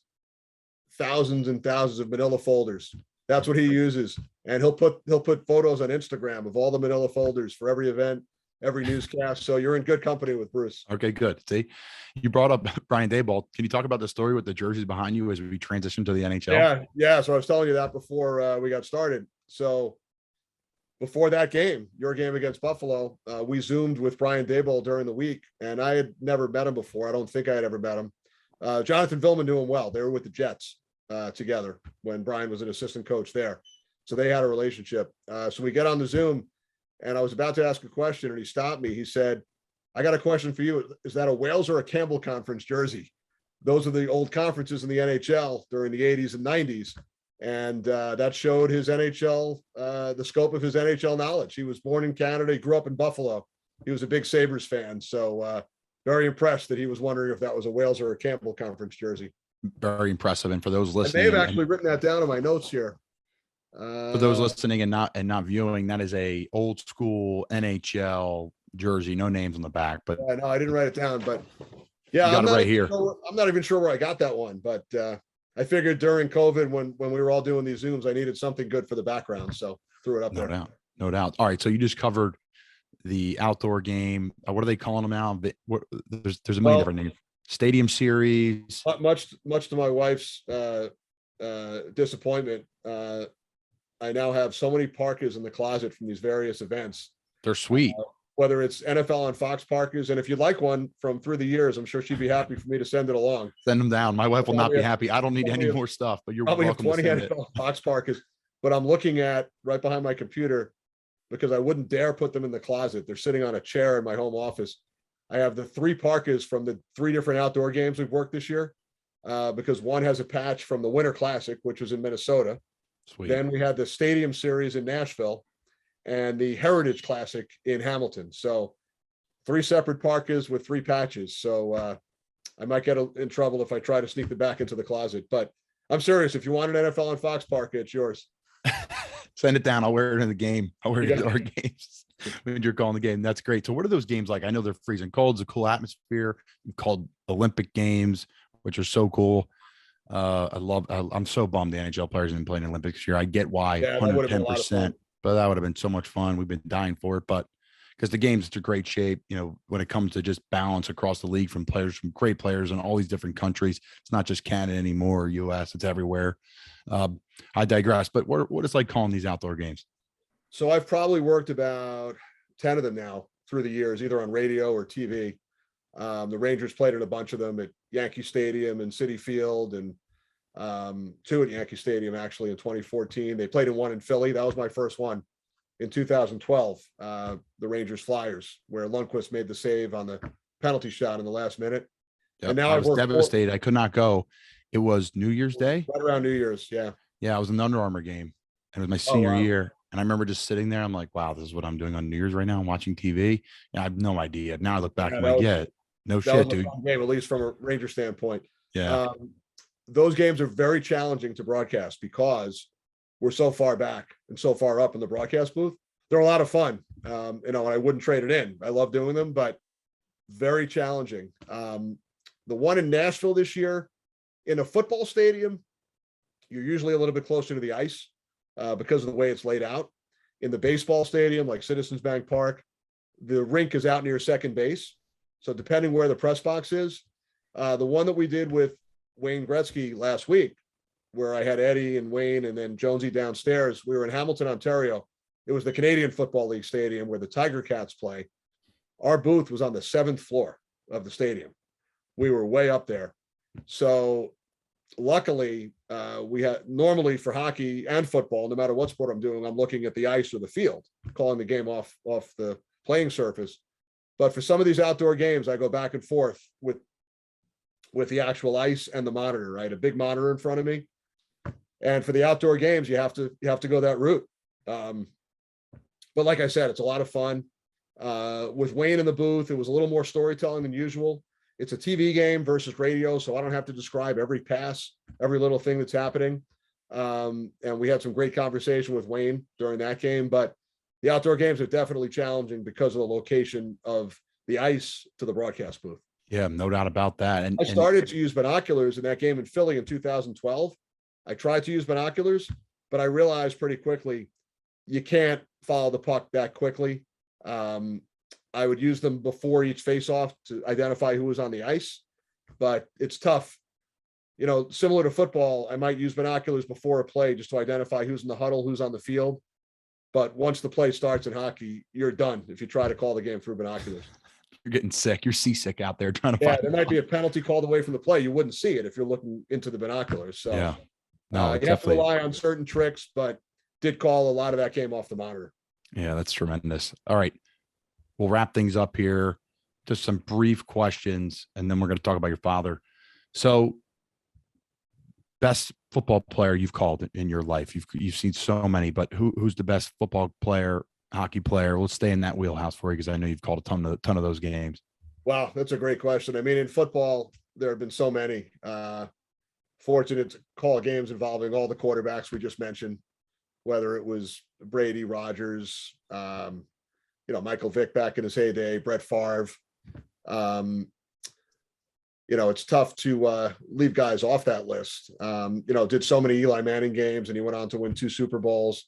thousands and thousands of Manila folders. That's what he uses. And he'll put photos on Instagram of all the Manila folders for every event, every newscast. So you're in good company with Bruce. Okay, good. See, you brought up Brian Daboll. Can you talk about the story with the jerseys behind you as we transition to the NHL? Yeah. So I was telling you that before we got started. So before that game, your game against Buffalo, we Zoomed with Brian Daboll during the week, and I had never met him before. I don't think I had ever met him. Jonathan Vilman knew him well. They were with the Jets together when Brian was an assistant coach there. So they had a relationship. So we get on the Zoom, and I was about to ask a question, and he stopped me. He said, I got a question for you. Is that a Wales or a Campbell Conference jersey? Those are the old conferences in the NHL during the 80s and 90s. And that showed his NHL, the scope of his NHL knowledge. He was born in Canada. He grew up in Buffalo. He was a big Sabres fan. So very impressed that he was wondering if that was a Wales or a Campbell Conference jersey. Very impressive. And for those listening, they've actually written that down in my notes here. For those listening and not viewing, that is a old school NHL jersey, no names on the back. But no, I didn't write it down. But Yeah, You got it right even here. I'm not even sure where I got that one, but I figured during COVID, when we were all doing these Zooms, I needed something good for the background, so threw it up No there. doubt. No doubt. All right. So you just covered the outdoor game. What are they calling them now? There's a million different names. Stadium series. Much to my wife's disappointment, I now have so many parkas in the closet from these various events. They're sweet. Whether it's NFL on Fox parkas, and if you'd like one from through the years, I'm sure she'd be happy for me to send it along. Send them down. My wife will not be happy. I don't need any have- more stuff, but you're Probably have welcome to 20 send it. NFL Fox parkas, but I'm looking at right behind my computer because I wouldn't dare put them in the closet. They're sitting on a chair in my home office. I have the 3 parkas from the 3 different outdoor games we've worked this year, because one has a patch from the Winter Classic, which was in Minnesota. Sweet. Then we had the Stadium Series in Nashville and the Heritage Classic in Hamilton. So 3 separate parkas with 3 patches. So I might get in trouble if I try to sneak them back into the closet. But I'm serious. If you want an NFL on Fox parka, it's yours. Send it down. I'll wear it in the game. I'll wear it You in got our games when you're calling the game. That's great. So what are those games like? I know they're freezing cold. It's a cool atmosphere. Called Olympic games, which are so cool. I'm so bummed the NHL players didn't play in the Olympics this year. I get why, Yeah, that would've been a lot of fun. 110%, but that would have been so much fun. We've been dying for it, but because the game's in great shape, when it comes to just balance across the league from great players in all these different countries. It's not just Canada anymore, or US, it's everywhere. I digress, but what it's like calling these outdoor games? So I've probably worked about 10 of them now through the years, either on radio or TV. The Rangers played in a bunch of them at Yankee Stadium and Citi Field, and 2 at Yankee Stadium actually in 2014. They played in one in Philly. That was my first one in 2012. The Rangers Flyers, where Lundqvist made the save on the penalty shot in the last minute. Yep. And now I I've was worked devastated. I could not go. It was New Year's Day. right around New Year's. Yeah. Yeah, I was in the Under Armour game, and it was my senior wow. year. And I remember just sitting there. I'm like, wow, this is what I'm doing on New Year's right now. I'm watching TV. And I have no idea. Now I look back, Yeah, I'm that like, was- yeah, no That shit, was a dude. fun game, at least from a Ranger standpoint. Yeah. Those games are very challenging to broadcast because we're so far back and so far up in the broadcast booth. They're a lot of fun. And I wouldn't trade it in. I love doing them, but very challenging. The one in Nashville this year, in a football stadium, you're usually a little bit closer to the ice because of the way it's laid out. In the baseball stadium, like Citizens Bank Park, the rink is out near second base. So depending where the press box is, the one that we did with Wayne Gretzky last week, where I had Eddie and Wayne and then Jonesy downstairs, we were in Hamilton, Ontario. It was the Canadian Football League Stadium where the Tiger Cats play. Our booth was on the 7th floor of the stadium. We were way up there. So luckily, we had normally for hockey and football, no matter what sport I'm doing, I'm looking at the ice or the field, calling the game off the playing surface. But for some of these outdoor games, I go back and forth with the actual ice and the monitor, right? A big monitor in front of me. And for the outdoor games, you have to go that route. But like I said, it's a lot of fun. With Wayne in the booth, it was a little more storytelling than usual. It's a TV game versus radio, so I don't have to describe every pass, every little thing that's happening. And we had some great conversation with Wayne during that game, but the outdoor games are definitely challenging because of the location of the ice to the broadcast booth. Yeah, no doubt about that. And I started to use binoculars in that game in Philly in 2012. I tried to use binoculars, but I realized pretty quickly you can't follow the puck that quickly. I would use them before each face-off to identify who was on the ice, but it's tough. Similar to football, I might use binoculars before a play just to identify who's in the huddle, who's on the field. But once the play starts in hockey, you're done if you try to call the game through binoculars. You're getting sick. You're seasick out there trying to Yeah, find. there might be a penalty called away from the play. You wouldn't see it if you're looking into the binoculars. So Yeah. No, you have to definitely. rely on certain tricks, but did call a lot of that game off the monitor. Yeah, that's tremendous. All right. We'll wrap things up here. Just some brief questions, and then we're going to talk about your father. So, best football player you've called in your life? You've seen so many, but who's the best football player, hockey player? We'll stay in that wheelhouse for you because I know you've called a ton of those games. Wow, that's a great question. I mean, in football, there have been so many. Fortunate to call games involving all the quarterbacks we just mentioned, whether it was Brady, Rodgers, Michael Vick back in his heyday, Brett Favre. it's tough to leave guys off that list. Did so many Eli Manning games, and he went on to win 2 Super Bowls.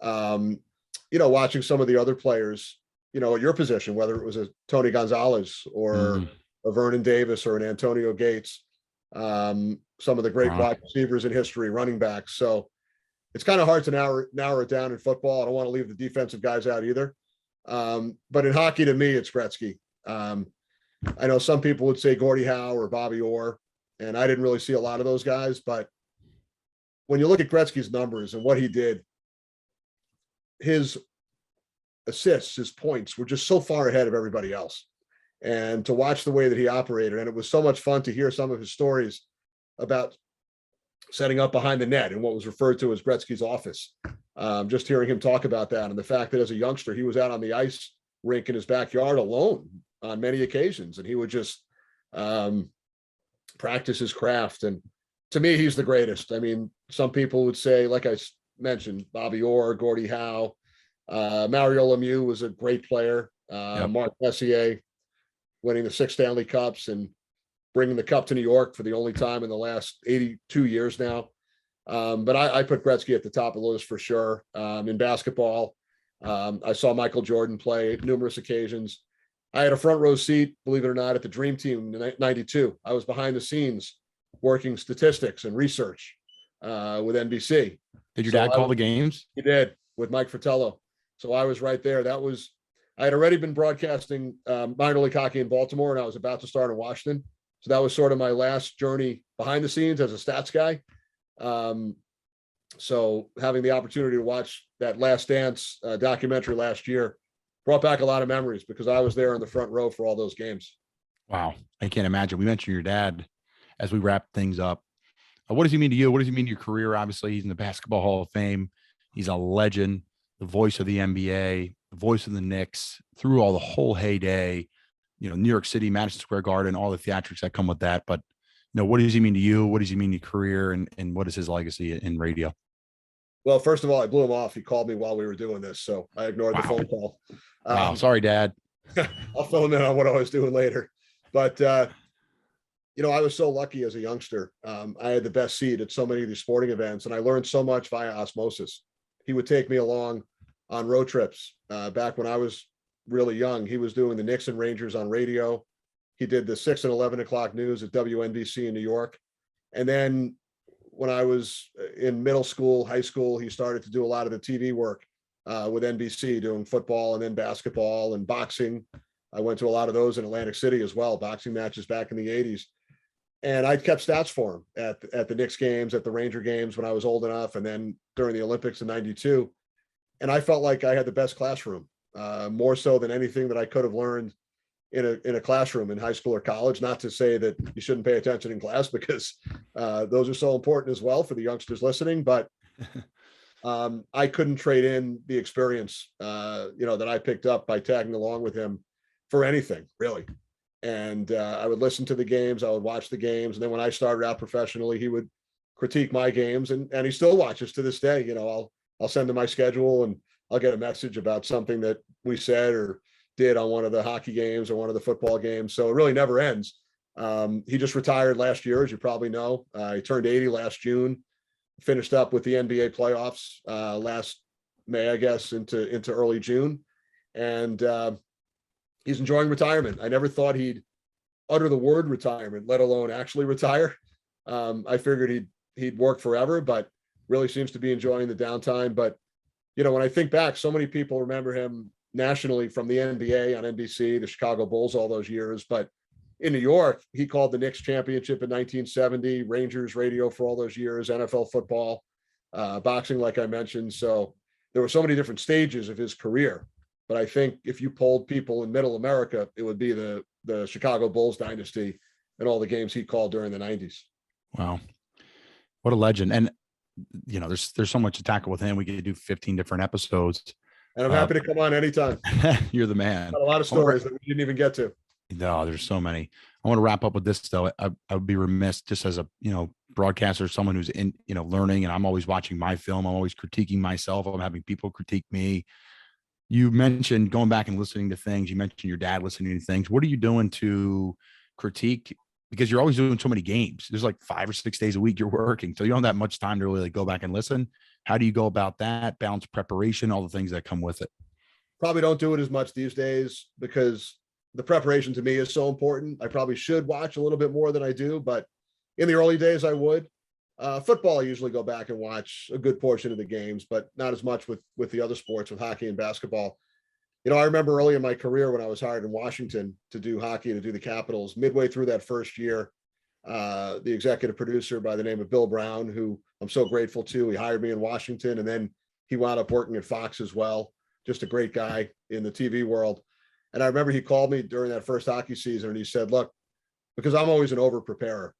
Watching some of the other players, at your position, whether it was a Tony Gonzalez or a Vernon Davis or an Antonio Gates, some of the great wide receivers in history, running backs. So it's kind of hard to narrow it down in football. I don't want to leave the defensive guys out either. But in hockey, to me, it's Gretzky. I know some people would say Gordie Howe or Bobby Orr, and I didn't really see a lot of those guys. But when you look at Gretzky's numbers and what he did, his assists, his points were just so far ahead of everybody else. And to watch the way that he operated, and it was so much fun to hear some of his stories about setting up behind the net and what was referred to as Gretzky's office. Just hearing him talk about that, and the fact that as a youngster, he was out on the ice rink in his backyard alone on many occasions, and he would just practice his craft. And to me, he's the greatest. I mean, some people would say, like I mentioned, Bobby Orr, Gordie Howe, Mario Lemieux was a great player. Mark Messier winning the 6 Stanley Cups and bringing the cup to New York for the only time in the last 82 years now. But I put Gretzky at the top of the list for sure. In basketball, I saw Michael Jordan play numerous occasions. I had a front row seat, believe it or not, at the Dream Team in '92. I was behind the scenes working statistics and research with NBC. Did your dad call the games? He did, with Mike Fratello. So I was right there. I had already been broadcasting minor league hockey in Baltimore, and I was about to start in Washington. So that was sort of my last journey behind the scenes as a stats guy. So having the opportunity to watch that Last Dance documentary last year brought back a lot of memories, because I was there in the front row for all those games. Wow. I can't imagine. We mentioned your dad as we wrap things up. What does he mean to you? What does he mean to your career? Obviously, he's in the Basketball Hall of Fame. He's a legend, the voice of the NBA, the voice of the Knicks through all the whole heyday, New York City, Madison Square Garden, all the theatrics that come with that. But, what does he mean to you? What does he mean to your career? And what is his legacy in radio? Well, first of all, I blew him off. He called me while we were doing this, so I ignored the phone call. Wow. Sorry, Dad. I'll fill him in on what I was doing later. But, I was so lucky as a youngster. I had the best seat at so many of these sporting events, and I learned so much via osmosis. He would take me along on road trips. Back when I was really young, he was doing the Knicks and Rangers on radio. He did the 6 and 11 o'clock news at WNBC in New York. And then when I was in middle school, high school, he started to do a lot of the TV work with NBC, doing football and then basketball and boxing. I went to a lot of those in Atlantic City as well, boxing matches back in the 80s. And I kept stats for him at the Knicks games, at the Ranger games when I was old enough, and then during the Olympics in '92. And I felt like I had the best classroom, more so than anything that I could have learned in a classroom in high school or college. Not to say that you shouldn't pay attention in class, because those are so important as well for the youngsters listening. But I couldn't trade in the experience, that I picked up by tagging along with him for anything, really. And I would listen to the games, I would watch the games, and then when I started out professionally, he would critique my games, and he still watches to this day. I'll send him my schedule, and I'll get a message about something that we said or did on one of the hockey games or one of the football games. So it really never ends. He just retired last year, as you probably know. He turned 80 last June, finished up with the NBA playoffs last May, I guess, into early June. And he's enjoying retirement. I never thought he'd utter the word retirement, let alone actually retire. I figured he'd work forever, but really seems to be enjoying the downtime. But, when I think back, so many people remember him nationally from the NBA on NBC, the Chicago Bulls, all those years. But in New York, he called the Knicks championship in 1970, Rangers radio for all those years, NFL football, boxing, like I mentioned. So there were so many different stages of his career. But I think if you polled people in middle America, it would be the Chicago Bulls dynasty and all the games he called during the 90s. Wow. What a legend. And, there's so much to tackle with him. We could do 15 different episodes. And I'm happy to come on anytime. You're the man. Got a lot of stories that we didn't even get to. No, there's so many. I want to wrap up with this, though. I would be remiss, just as a, broadcaster, someone who's in, learning, and I'm always watching my film. I'm always critiquing myself. I'm having people critique me. You mentioned going back and listening to things. You mentioned your dad listening to things. What are you doing to critique because you're always doing so many games. There's like 5 or 6 days a week you're working. So you don't have that much time to really like go back and listen. How do you go about that? Balance preparation, all the things that come with it. Probably don't do it as much these days because the preparation to me is so important. I probably should watch a little bit more than I do, but in the early days I would. Football, I usually go back and watch a good portion of the games, but not as much with the other sports, with hockey and basketball. You know, I remember early in my career when I was hired in Washington to do hockey, to do the Capitals, midway through that first year, the executive producer by the name of Bill Brown, who I'm so grateful to, he hired me in Washington, and then he wound up working at Fox as well. Just a great guy in the TV world. And I remember he called me during that first hockey season and he said, look, because I'm always an over preparer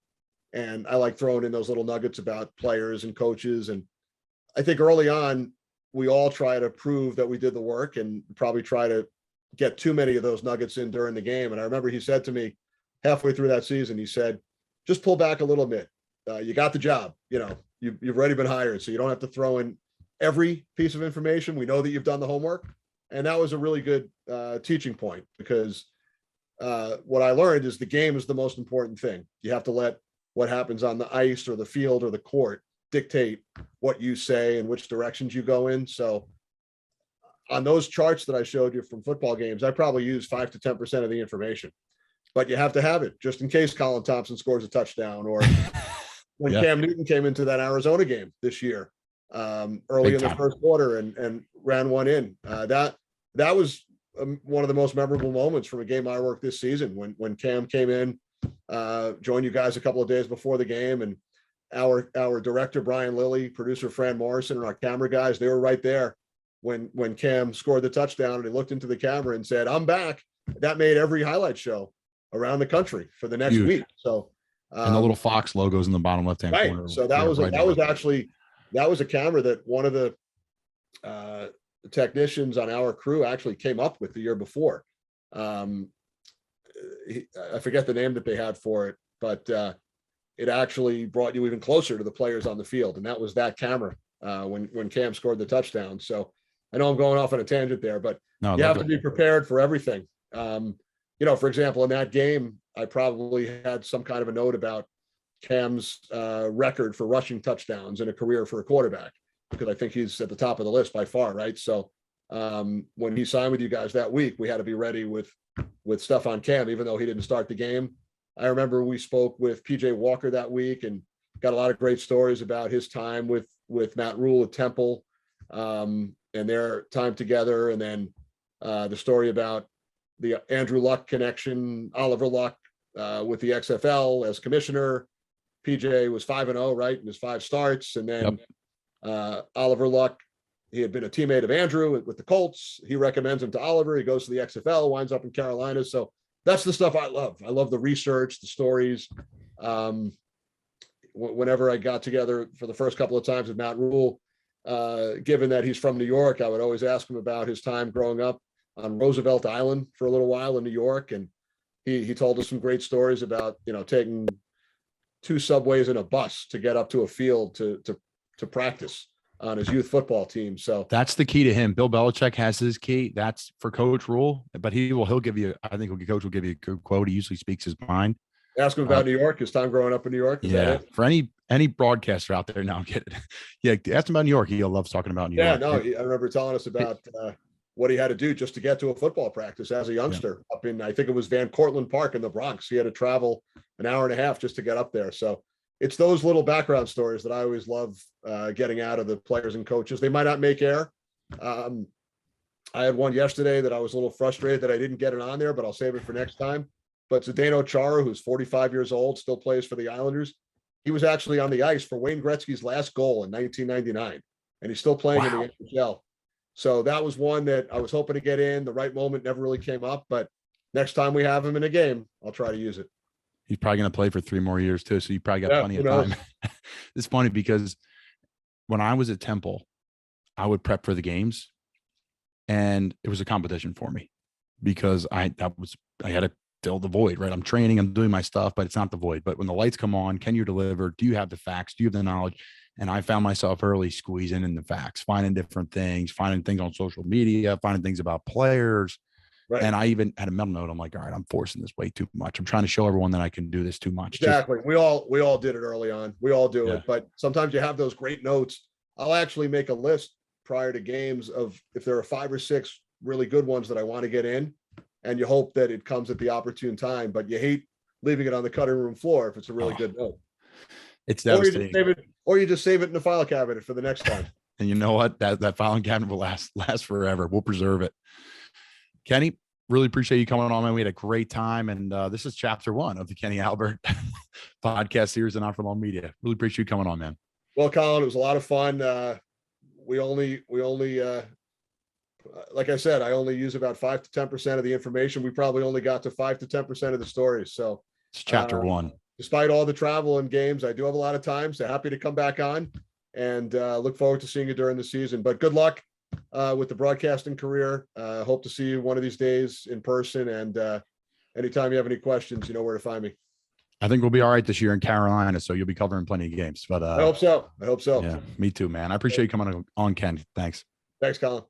and I like throwing in those little nuggets about players and coaches. And I think early on, we all try to prove that we did the work and probably try to get too many of those nuggets in during the game. And I remember he said to me halfway through that season, he said, just pull back a little bit. You got the job, you know, you've already been hired, so you don't have to throw in every piece of information. We know that you've done the homework. And that was a really good teaching point because what I learned is the game is the most important thing. You have to let what happens on the ice or the field or the court dictate what you say and which directions you go in. So on those charts that I showed you from football games, I probably use 5 to 10% of the information, but you have to have it just in case Colin Thompson scores a touchdown or when Cam Newton came into that Arizona game this year early in the first quarter and ran one in. That was one of the most memorable moments from a game I worked this season when Cam came in, joined you guys a couple of days before the game, and our director Brian Lilly, producer Fran Morrison, and our camera guys, they were right there when Cam scored the touchdown, and he looked into the camera and said, "I'm back." That made every highlight show around the country for the next week. So and the little Fox logos in the bottom left-hand corner. So that was a camera that one of the technicians on our crew actually came up with the year before. I forget the name that they had for it, but it actually brought you even closer to the players on the field. And that was that camera when Cam scored the touchdown. So I know I'm going off on a tangent there, but you have to be prepared for everything. You know, for example, in that game, I probably had some kind of a note about Cam's record for rushing touchdowns in a career for a quarterback, because I think he's at the top of the list by far, right? So when he signed with you guys that week, we had to be ready with stuff on Cam, even though he didn't start the game. I remember we spoke with PJ Walker that week and got a lot of great stories about his time with Matt Rule at Temple and their time together. And then the story about the Andrew Luck connection, Oliver Luck with the XFL as commissioner. PJ was 5-0, right, in his 5 starts. And then Oliver Luck, he had been a teammate of Andrew with the Colts. He recommends him to Oliver. He goes to the XFL, winds up in Carolina. So that's the stuff I love. I love the research, the stories. Whenever I got together for the first couple of times with Matt Rule, given that he's from New York, I would always ask him about his time growing up on Roosevelt Island for a little while in New York. And he told us some great stories about, you know, taking 2 subways and a bus to get up to a field to practice on his youth football team. So that's the key to him. Bill Belichick has his key. That's for Coach Rule, but he'll give you, I think Coach will give you a good quote. He usually speaks his mind. Ask him about New York, his time growing up in New York. For any broadcaster out there now, I'm kidding. Yeah. Ask him about New York. He loves talking about New York. I remember telling us about what he had to do just to get to a football practice as a youngster up in, I think it was Van Cortlandt Park in the Bronx. He had to travel an hour and a half just to get up there. So it's those little background stories that I always love getting out of the players and coaches. They might not make air. I had one yesterday that I was a little frustrated that I didn't get it on there, but I'll save it for next time. But Zdeno Chara, who's 45 years old, still plays for the Islanders. He was actually on the ice for Wayne Gretzky's last goal in 1999, and he's still playing in the NHL. So that was one that I was hoping to get in. The right moment never really came up, but next time we have him in a game, I'll try to use it. He's probably going to play for 3 more years too. So you probably got plenty of time. It's funny because when I was at Temple, I would prep for the games and it was a competition for me because I had to fill the void, right? I'm training, I'm doing my stuff, but it's not the void. But when the lights come on, can you deliver? Do you have the facts? Do you have the knowledge? And I found myself early squeezing in the facts, finding different things, finding things on social media, finding things about players. Right. And I even had a mental note. I'm like, all right, I'm forcing this way too much. I'm trying to show everyone that I can do this too much. Exactly. We all did it early on. We all do it. But sometimes you have those great notes. I'll actually make a list prior to games of if there are 5 or 6 really good ones that I want to get in, and you hope that it comes at the opportune time, but you hate leaving it on the cutting room floor if it's a really good note. It's devastating. Or you just save it in the file cabinet for the next time. And you know what? That filing cabinet will last forever. We'll preserve it. Kenny, really appreciate you coming on, man. We had a great time. And this is chapter 1 of the Kenny Albert podcast series and Not For Long Media. Really appreciate you coming on, man. Well, Colin, it was a lot of fun. We only like I said, I only use about 5 to 10% of the information. We probably only got to 5 to 10% of the stories. So it's chapter 1. Despite all the travel and games, I do have a lot of time. So happy to come back on and look forward to seeing you during the season. But good luck with the broadcasting career. Hope to see you one of these days in person. And anytime you have any questions, you know where to find me. I think we'll be all right this year in Carolina, so you'll be covering plenty of games. But I hope so. Yeah, me too, man. I appreciate you coming on, Ken. Thanks. Thanks, Colin.